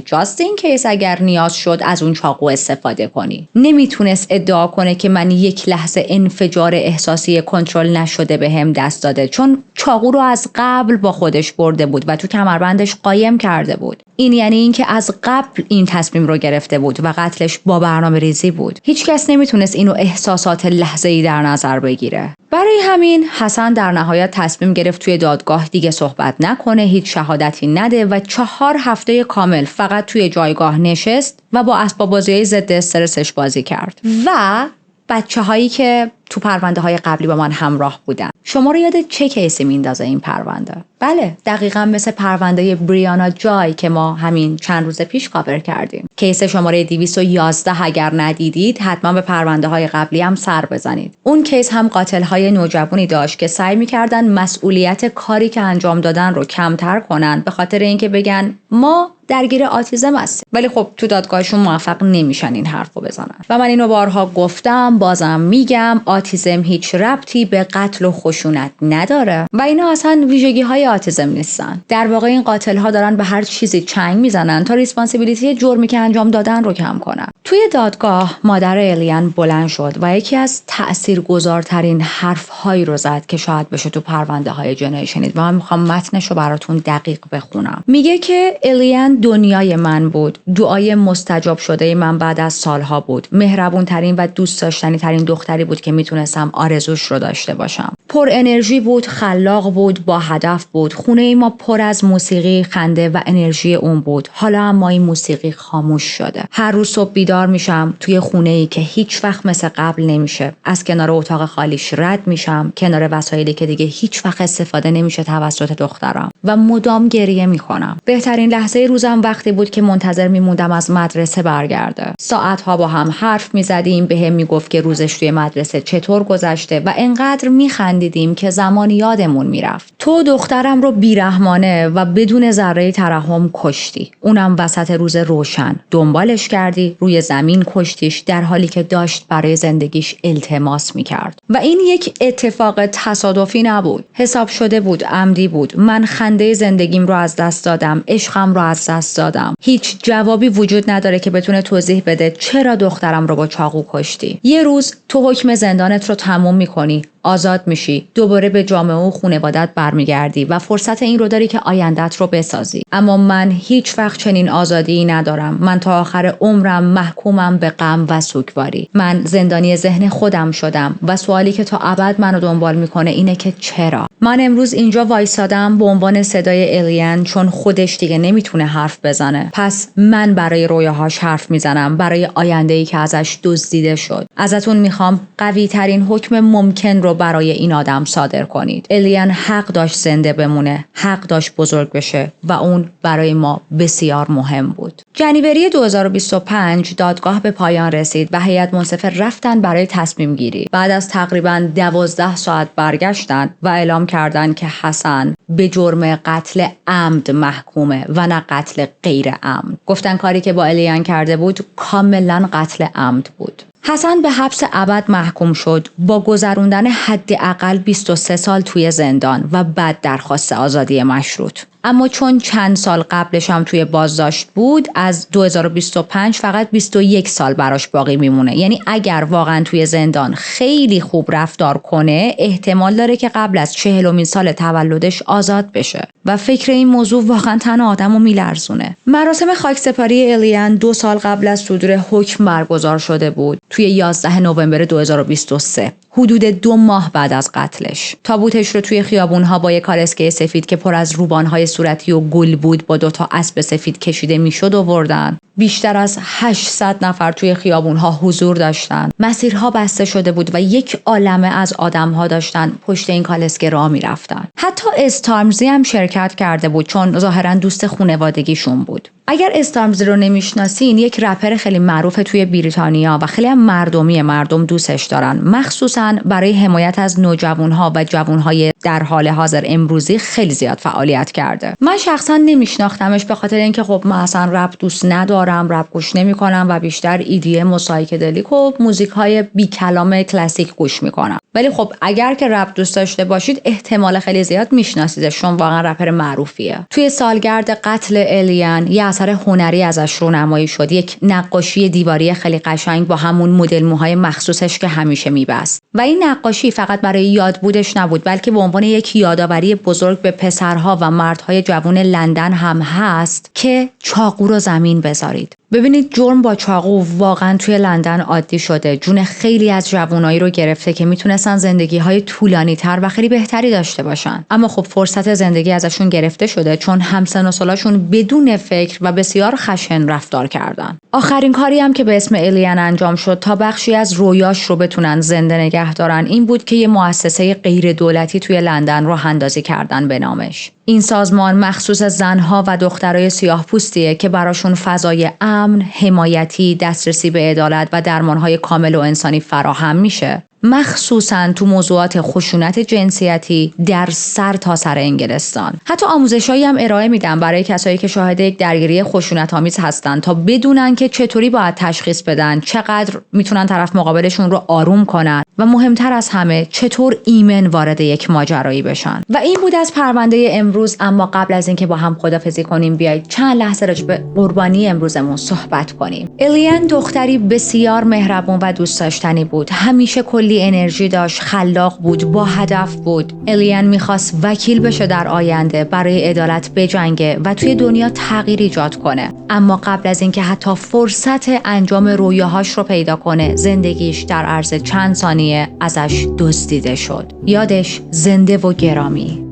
جاست این کیس اگر نیاز شد از اون چاقو استفاده کنی. نمیتونست ادعا کنه که من یک لحظه انفجار احساسی کنترل نشده بهم دست داده، چون چاقو رو از قبل با خودش برده بود و تو کمربندش قایم کرده بود. این یعنی اینکه از قبل این تصمیم رو گرفته بود و قتلش با برنامه‌ریزی بود. هیچ کس نمیتونست اینو احساسات لحظه‌ای در نظر بگیره. برای همین حسن در نهایت تصمیم گرفت توی دادگاه دیگه صحبت نکنه، هیچ شهادتی نده و 4 هفته کامل فقط توی جایگاه نشست و با اسباب بازی‌های ضد استرسش بازی کرد. و بچه‌هایی که تو پرونده های قبلی با من همراه بودن. شما رو یاد چه کیسی میندازه این پرونده؟ بله، دقیقاً مثل پرونده بریانا جای که ما همین چند روز پیش کاور کردیم. کیس شماره 211 اگر ندیدید حتما به پرونده های قبلی هم سر بزنید. اون کیس هم قاتل های نوجوانی داشت که سعی می‌کردن مسئولیت کاری که انجام دادن رو کمتر کنن به خاطر اینکه بگن ما درگیر آتیزم هستیم. ولی خب تو دادگاهشون موفق نمیشن این حرفو بزنن. و من اینو بارها گفتم، بازم میگم، آتیزم هیچ ربطی به قتل و خشونت نداره و اینا اصلا ویژگی‌های آتیزم نیستن. در واقع این قاتل‌ها دارن به هر چیزی چنگ میزنن تا ریسپانسیبیلیتی جرمی که انجام دادن رو کم کنن. توی دادگاه مادر الیان بلند شد و یکی از تاثیرگذارترین حرف‌هایی رو زد که شاید بشه تو پرونده‌های جنایی شنید و من میخوام متنش رو براتون دقیق بخونم. میگه که الیان دنیای من بود، دعای مستجاب شده من بعد از سالها بود، مهربون ترین و دوست داشتنی ترین دختری بود که میتونستم آرزوش رو داشته باشم. پر انرژی بود، خلاق بود، با هدف بود. خونه ما پر از موسیقی، خنده و انرژی اون بود. حالا اما این موسیقی خاموش شده. هر روز صبح بیدار میشم توی خونه‌ای که هیچ وقت مثل قبل نمیشه. از کنار اتاق خالیش رد میشم، کنار وسایلی که دیگه هیچ وقت استفاده نمیشه توسط دخترم و مدام گریه میکنم. بهترین لحظه روزم وقتی بود که منتظر میموندم از مدرسه برگرده. ساعتها با هم حرف میزدیم، بهم میگفت که روزش توی مدرسه چطور گذشته و انقدر میخندیدیم که زمان یادمون میرفت. تو دخترم رو بیرحمانه و بدون ذره ترحم کشتی. اونم وسط روز روشن. دنبالش کردی، روی زمین کشتیش در حالی که داشت برای زندگیش التماس میکرد. و این یک اتفاق تصادفی نبود. حساب شده بود، عمدی بود. من خنده زندگیم رو از دست دادم، عشقم رو از دست دادم. هیچ جوابی وجود نداره که بتونه توضیح بده چرا دخترم رو با چاقو کشتی. یه روز تو حکم زندانت رو تموم میکنی. آزاد میشی، دوباره به جامعه و خانواده‌ات برمیگردی و فرصت این رو داری که آینده‌ت رو بسازی. اما من هیچ وقت چنین آزادی ندارم. من تا آخر عمرم محکومم به غم و سوگواری. من زندانی ذهن خودم شدم و سوالی که تا ابد منو دنبال میکنه اینه که چرا؟ من امروز اینجا وایسادم به عنوان صدای الیان چون خودش دیگه نمیتونه حرف بزنه. پس من برای رویاهاش حرف میزنم، برای آینده‌ای که ازش دزدیده شد. ازتون میخوام قوی ترین حکم ممکن رو برای این آدم صادر کنید. الیان حق داشت زنده بمونه، حق داشت بزرگ بشه و اون برای ما بسیار مهم بود. جنیوری 2025 دادگاه به پایان رسید و هیئت منصفه رفتن برای تصمیم گیری. بعد از تقریباً 12 ساعت برگشتن و اعلام کردن که حسن به جرم قتل عمد محکومه و نه قتل غیر عمد. گفتن کاری که با الیان کرده بود کاملا قتل عمد بود. حسن به حبس ابد محکوم شد با گذروندن حداقل 23 سال توی زندان و بعد درخواست آزادی مشروط. اما چون چند سال قبلش هم توی بازداشت بود، از 2025 فقط 21 سال براش باقی میمونه. یعنی اگر واقعا توی زندان خیلی خوب رفتار کنه، احتمال داره که قبل از 40مین سال تولدش آزاد بشه. و فکر این موضوع واقعا تن آدمو میلرزونه. مراسم خاکسپاری الیان 2 سال قبل از صدور حکم برگزار شده بود، توی 11 نوامبر 2023. حدود 2 ماه بعد از قتلش. تابوتش رو توی خیابون‌ها با یک کالسکه سفید که پر از روبان‌های صورتی و گل بود با 2 تا اسب سفید کشیده میشد آوردن. بیشتر از 800 نفر توی خیابون‌ها حضور داشتن. مسیرها بسته شده بود و یک عالمه از آدم‌ها داشتن پشت این کالسکه راه می‌رفتن. حتی استارمزی هم شرکت کرده بود چون ظاهراً دوست خانوادگیشون بود. اگر استارمزی رو نمیشناسین، یک رپر خیلی معروف توی بریتانیا و خیلی هم مردم دوستش دارن، مخصوصاً برای حمایت از نوجوانها و جوانهای در حال حاضر امروزی خیلی زیاد فعالیت کرده. من شخصا نمیشناختمش به خاطر اینکه خب من اصلا رپ دوست ندارم، رپ گوش نمیکنم و بیشتر EDM و سایکدلیک و موزیک‌های بی کلام کلاسیک گوش میکنم. ولی خب اگر که رپ دوست داشته باشید احتمال خیلی زیاد میشناسیدش چون واقعا رپر معروفیه. توی سالگرد قتل الیان یه اثر هنری ازش رونمایی شد، یک نقاشی دیواری خیلی قشنگ با همون مدل موهای مخصوصش که همیشه میبست. و این نقاشی فقط برای یاد بودش نبود، بلکه به عنوان یک یادآوری بزرگ به پسرها و مردهای جوان لندن هم هست که چاقو رو زمین بذارید. ببینید جرم با چاقو واقعا توی لندن عادی شده. جون خیلی از جوانایی رو گرفته که میتونستن زندگی‌های طولانی‌تر و خیلی بهتری داشته باشن. اما خب فرصت زندگی ازشون گرفته شده چون همسن و سالاشون بدون فکر و بسیار خشن رفتار کردن. آخرین کاری هم که به اسم الیان انجام شد تا بخشی از رویاش رو بتونن زنده نگه دارن این بود که یه مؤسسه غیر دولتی توی لندن راه اندازی کردن به نامش. این سازمان مخصوص زنها و دخترای سیاه‌پوستیه که براشون فضای امن، حمایتی، دسترسی به عدالت و درمانهای کامل و انسانی فراهم میشه. مخصوصاً تو موضوعات خشونت جنسیتی در سرتاسر انگلستان. حتی آموزشایی هم ارائه میدن برای کسایی که شاهد یک درگیری خشونت‌آمیز هستن تا بدونن که چطوری باید تشخیص بدن، چقدر میتونن طرف مقابلشون رو آروم کنن و مهمتر از همه چطور ایمن وارد یک ماجرایی بشن. و این بود از پرونده امروز. اما قبل از اینکه با هم خدافظی کنیم بیایید چند لحظه راجع به قربانی امروزمون صحبت کنیم. الیان دختری بسیار مهربون و دوست داشتنی بود. همیشه کلی انرژی داشت، خلاق بود، با هدف بود. الیان میخواست وکیل بشه در آینده، برای عدالت بجنگه و توی دنیا تغییر ایجاد کنه. اما قبل از اینکه حتی فرصت انجام رویاهاش رو پیدا کنه، زندگیش در عرض چند ثانیه ازش دزدیده شد. یادش زنده و گرامی.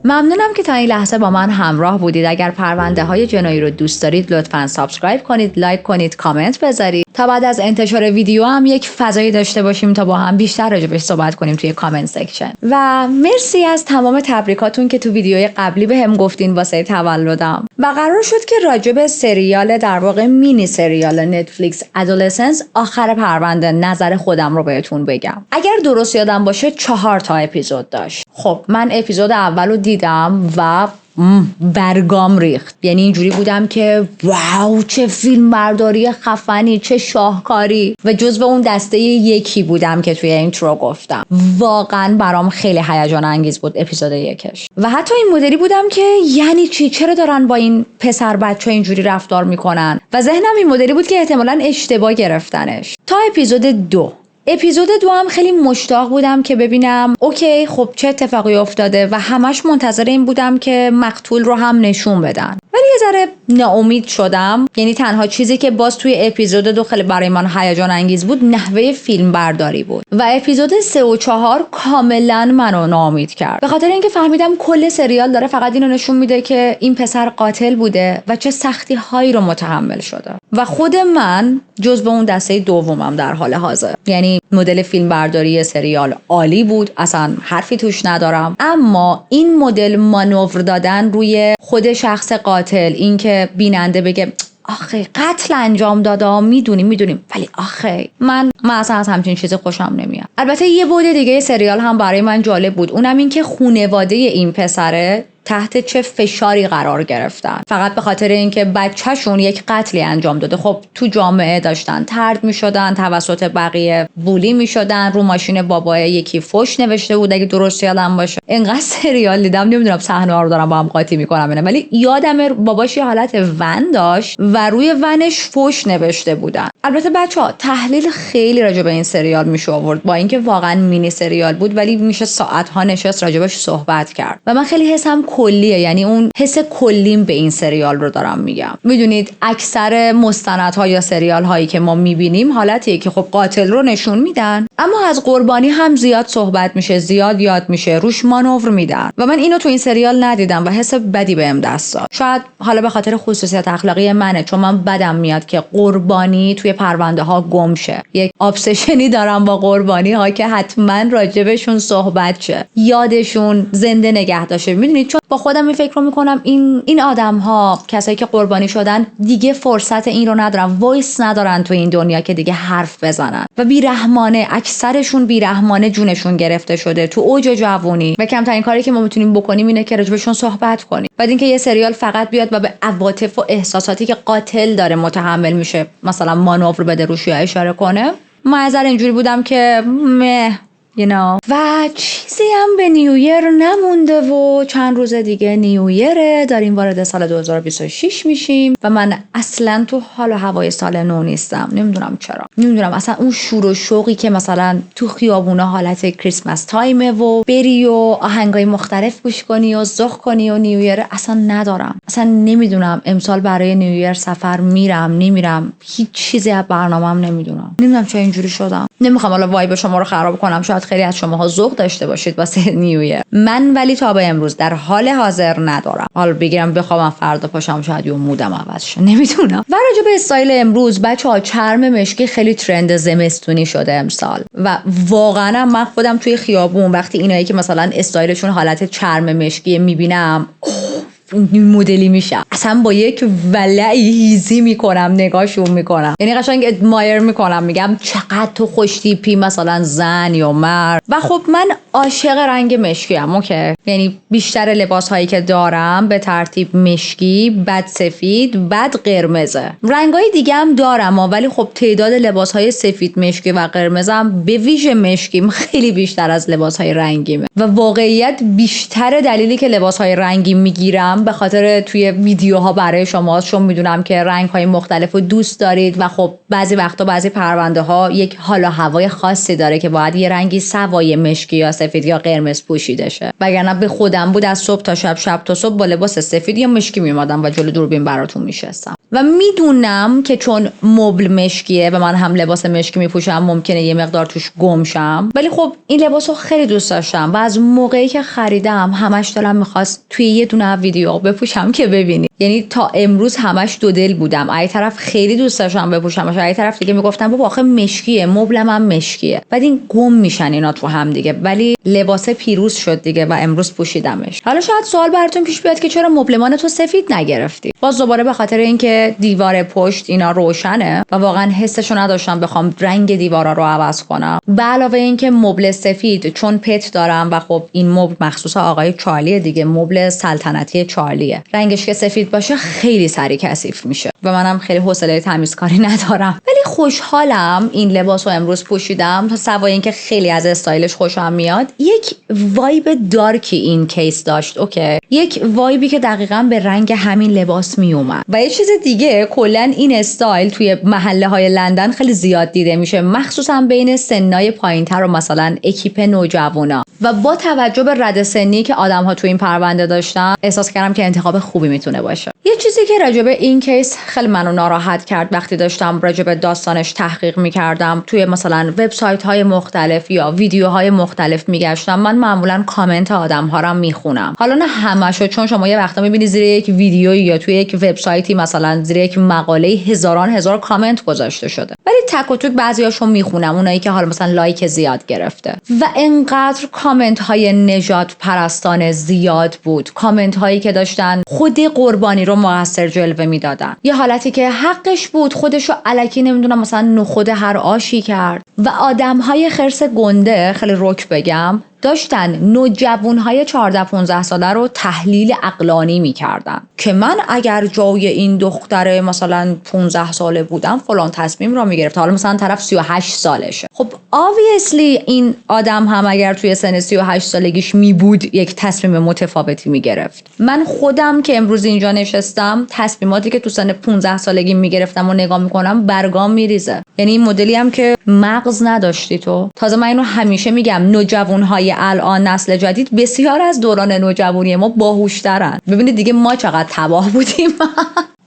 ممنونم که تا این لحظه با من همراه بودید. اگر پرونده های جنایی رو دوست دارید لطفاً سابسکرایب کنید، لایک کنید، کامنت بذارید تا بعد از انتشار ویدیو هم یک فضایی داشته باشیم تا با هم بیشتر راجع بهش صحبت کنیم توی کامنت سکشن. و مرسی از تمام تبریکاتون که تو ویدیوی قبلی بهم گفتین واسه تولدم. و قرار شد که راجع به سریال، در واقع مینی سریال نتفلیکس ادولسنس آخر پرونده نظر خودم رو بهتون بگم. اگر درست یادم باشه 4 تا اپیزود داشت. خب من اپیزود اولو دیدم و برگام ریخت. یعنی اینجوری بودم که واو چه فیلم برداری خفنی، چه شاهکاری. و جزو اون دسته یکی بودم که توی اینترو گفتم. واقعا برام خیلی هیجان انگیز بود اپیزود 1. و حتی این مدلی بودم که یعنی چی، چرا دارن با این پسر بچه اینجوری رفتار میکنن. و ذهنم این مدلی بود که احتمالاً اشتباه گرفتنش. تا اپیزود 2 اپیزود 2 هم خیلی مشتاق بودم که ببینم اوکی خب چه اتفاقی افتاده و همش منتظر این بودم که مقتول رو هم نشون بدن، ولی یه ذره ناامید شدم. یعنی تنها چیزی که باز توی اپیزود 2 خیلی برای من هیجان انگیز بود نحوه فیلم برداری بود و اپیزود 3 و 4 کاملا منو ناامید کرد، به خاطر اینکه فهمیدم کل سریال داره فقط اینو نشون میده که این پسر قاتل بوده و چه سختی هایی رو متحمل شده و خود من جزو اون دسته دومم در حال حاضر. یعنی مدل فیلم برداری سریال عالی بود، اصلا حرفی توش ندارم، اما این مدل مانور دادن روی خود شخص قاتل، این که بیننده بگه آخه قتل انجام داده، میدونیم ولی آخه من اصلا از همچین چیز خوشم نمیاد. البته یه بعد دیگه سریال هم برای من جالب بود، اونم این که خانواده این پسره تحت چه فشاری قرار گرفتن فقط به خاطر اینکه بچه‌شون یک قتلی انجام داده. خب تو جامعه داشتن طرد می‌شدن، توسط بقیه بولی می‌شدن، رو ماشین بابا یکی فوش نوشته بود اگه درست یادم باشه. اینقدر سریال دیدم نمیدونم صحنه‌ها رو دارم با هم قاطی می‌کنم اینا، ولی یادم باباش یه حالت ون داشت و روی ونش فوش نوشته بودن. البته بچه‌ها تحلیل خیلی راجع به این سریال میشه آورد، با اینکه واقعا مینی سریال بود ولی میشه ساعت‌ها نشست راجعش صحبت کرد و من خیلی حسم کلیه، یعنی اون حس کلیم به این سریال رو دارم میگم. میدونید اکثر مستندها یا سریال هایی که ما میبینیم حالتیه که خب قاتل رو نشون میدن اما از قربانی هم زیاد صحبت میشه، زیاد یاد میشه، روش مانور میدن و من اینو تو این سریال ندیدم و حس بدی بهم دست داد. شاید حالا به خاطر خصوصیت اخلاقی منه، چون من بدم میاد که قربانی توی پرونده ها گم شه. یک ابسشنی دارم با قربانی ها که حتما راجبشون صحبت شه، یادشون زنده نگه داشته. میدونید چون با خودم این فکر رو میکنم این آدم ها، کسایی که قربانی شدن، دیگه فرصت این رو ندارن، وایس ندارن تو این دنیا که دیگه حرف بزنن و بیرحمانه، اکثرشون بیرحمانه جونشون گرفته شده تو اوج جوانی و کمترین کاری که ما میتونیم بکنیم اینه که راجبشون صحبت کنیم. بعد اینکه یه سریال فقط بیاد و به عواطف و احساساتی که قاتل داره متحمل میشه مثلا مانور بده روش یا اشاره کنه، معذر اینجوری بودم که و چیزی هم به نیویر نمونده و چند روز دیگه نیویره، داریم وارد سال 2026 میشیم و من اصلا تو حال و هوای سال نو نیستم. نمیدونم چرا، نمیدونم اصلا اون شور و شوقی که مثلا تو خیابونا حالت کریسمس تایمه و بری و آهنگای مختلف گوش کنی و ذوق کنی و نیویر اصلا ندارم. اصلا نمیدونم امسال برای نیویر سفر میرم نمیرم، هیچ چیزی از برنامه‌ام نمیدونم چرا اینجوری شدم. نمیخوام حالا وایب شما رو خراب کنم، شاید خیلی از شماها ذوق داشته باشید واسه نیویر، من ولی تا به امروز در حال حاضر ندارم. حالا بگیرم بخوام فردا پاشم شاید یه مودم عوض شه، نمیدونم. و راجع به استایل امروز بچه‌ها، چرم مشکی خیلی ترند زمستونی شده امسال و واقعا من خودم توی خیابون وقتی اینایی که مثلا استایلشون حالت چرم مشکی میبینم این مدلی میشم، اصلا با یک ولعی هیزی میکنم، نگاهشون میکنم، یعنی قشنگ ادمایر میکنم، میگم چقدر تو خوش تیپی مثلا زن یا مرد. و خب من عاشق رنگ مشکی ام، اوکی، یعنی بیشتر لباس هایی که دارم به ترتیب مشکی، بعد سفید، بعد قرمزه. رنگای دیگه هم دارم ولی خب تعداد لباس های سفید مشکی و قرمزم به ویژه مشکیم خیلی بیشتر از لباس های رنگیمه و واقعیت بیشتر دلیلی که لباس های رنگی میگیرم به خاطر توی ویدیوها برای شما، چون میدونم که رنگ‌های مختلف رو دوست دارید و خب بعضی وقتا بعضی پرونده ها یک حال و هوای خاصی داره که باید یه رنگی سوای مشکی یا سفید یا قرمز پوشیده شه. وگرنه به خودم بود از صبح تا شب، شب تا صبح با لباس سفید یا مشکی میومدم و جلو دوربین براتون میشستم. و میدونم که چون مبل مشکیه و من هم لباس مشکی میپوشم ممکنه یه مقدار توش گم شم، ولی خب این لباسو خیلی دوست داشتم و از موقعی که خریدم همش دلم میخواست توی یه دونه ویدیو بپوشم که ببینید. یعنی تا امروز همش دو دل بودم، ای طرف خیلی دوست داشتم بپوشمش، ای طرف دیگه میگفتم بابا آخه مشکیه، مبلم هم مشکیه، بعد این گم میشن اینا تو هم دیگه. ولی لباس پیروز شد دیگه و امروز پوشیدمش. حالا شاید سوال براتون پیش بیاد که چرا مبلمان تو سفید نگرفتی؟ باز دوباره به خاطر اینکه دیوار پشت اینا روشنه و واقعا حسشو نداشتم بخوام رنگ دیوارا رو عوض کنم. به علاوه اینکه مبل سفید چون پت دارم و خب این مبل مخصوص آقای چارلی دیگه، مبل سلطنتی چارلیه، رنگش که سفید باشه خیلی سریع کثیف میشه و منم خیلی حوصله تمیزکاری ندارم، ولی خوشحالم این لباس رو امروز پوشیدم. تا سوای اینکه خیلی از استایلش خوشم میاد، یک وایب دارکی این کیس داشت. اوکی، یک وایبی که دقیقاً به رنگ همین لباس میومد. و یه چیز دیگه، کلا این استایل توی محله های لندن خیلی زیاد دیده میشه، مخصوصا بین سنای پایینتر و مثلا اکیپ نوجوانا. و با توجه به رد سنی که آدم‌ها تو این پرونده داشتن، احساس کردم که انتخاب خوبی میتونه باشه. یه چیزی که راجع به این کیس خیلی منو ناراحت کرد وقتی داشتم راجع به داستانش تحقیق میکردم، توی مثلا وبسایت‌های مختلف یا ویدیوهای مختلف میگشتم، من معمولا کامنت آدم‌ها رو میخونم. حالا نه همه‌شو، چون شما یه وقتا میبینی زیر یک ویدیویی یا توی یک وبسایتی مثلا زیر یک مقاله هزار کامنت گذاشته شده، ولی تک و توک بعضیاشو میخونم، اونایی که حالا مثلا لایک زیاد گرفته. و انقدر کامنت های نجات پرستان زیاد بود، کامنت هایی که داشتن خود قربانی رو مقصر جلوه میدادن، یه حالتی که حقش بود خودشو الکی نمیدونم مثلا نخود هر آشی کرد. و آدم های خرس گنده، خیلی رک بگم، داشتن نوجوانهای 14-15 ساله رو تحلیل عقلانی میکردن که من اگر جای این دختر مثلا 15 ساله بودم فلان تصمیم را میگرفت، حالا مثلا طرف 38 سالشه. خب obviously این آدم هم اگر توی سن 38 سالگیش میبود یک تصمیم متفاوتی میگرفت. من خودم که امروز اینجا نشستم، تصمیماتی که تو سن 15 سالگی میگرفتم و نگاه میکنم برگام میریزه. یعنی این مدلی هم که مغز نداشتی تو. تازه من اینو همیشه میگم، نوجوانهای الان نسل جدید بسیار از دوران نوجوانی ما باهوشترن. ببینید دیگه ما چقدر تباه بودیم.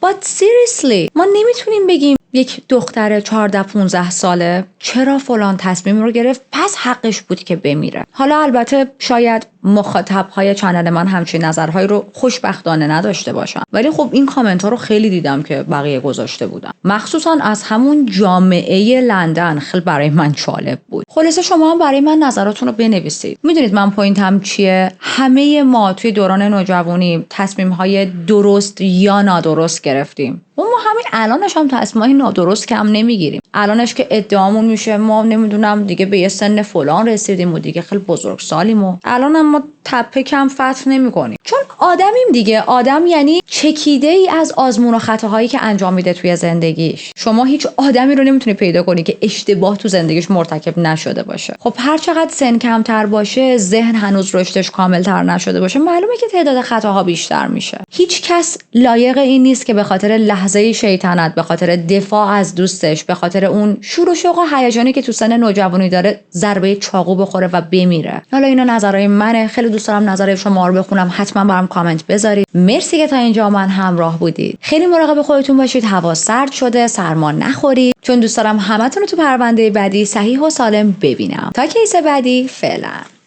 But seriously ما نمیتونیم بگیم یک دختر 14-15 ساله چرا فلان تصمیم رو گرفت پس حقش بود که بمیره. حالا البته شاید مخاطب‌های چنل من همچین نظرهایی رو خوشبختانه نداشته باشن، ولی خب این کامنت ها رو خیلی دیدم که بقیه گذاشته بودن، مخصوصا از همون جامعه لندن. خیلی برای من جالب بود. خلاصه شما هم برای من نظراتون رو بنویسید. میدونید من پوینتم چیه؟ همه ما توی دوران نوجوانی تصمیم‌های درست یا نادرست گرفتیم. ما همین الانش هم تصمیمای نادرست کم نمیگیریم. الانش که ادعامون میشه ما نمیدونم دیگه به یه سن فلان رسیدیم و دیگه خیلی بزرگسالیم و الانم ما تپه کم فتح نمی‌کنیم، چون آدمیم دیگه. آدم یعنی چکیده ای از آزمون و خطاهایی که انجام میده توی زندگیش. شما هیچ آدمی رو نمیتونی پیدا کنی که اشتباه تو زندگیش مرتکب نشده باشه. خب هر چقدر سن کمتر باشه، ذهن هنوز رشدش کاملتر نشده باشه، معلومه که تعداد خطاها بیشتر میشه. هیچ کس لایق این نیست که به خاطر لحظه شیطنت، به خاطر دفاع از دوستش، به خاطر اون شور و شوق و هیجانی که تو سن نوجوانی داره ضربه چاقو بخوره و بمیره. حالا اینا نظرهای منه، خیلی دوست دارم نظر شما رو بخونم. حتما برام کامنت بذارید. مرسی که تا اینجا من همراه بودید. خیلی مراقب خودتون باشید. هوا سرد شده، سرما نخورید، چون دوست دارم همتون رو تو پرونده بعدی صحیح و سالم ببینم. تا کیس بعدی، فعلا.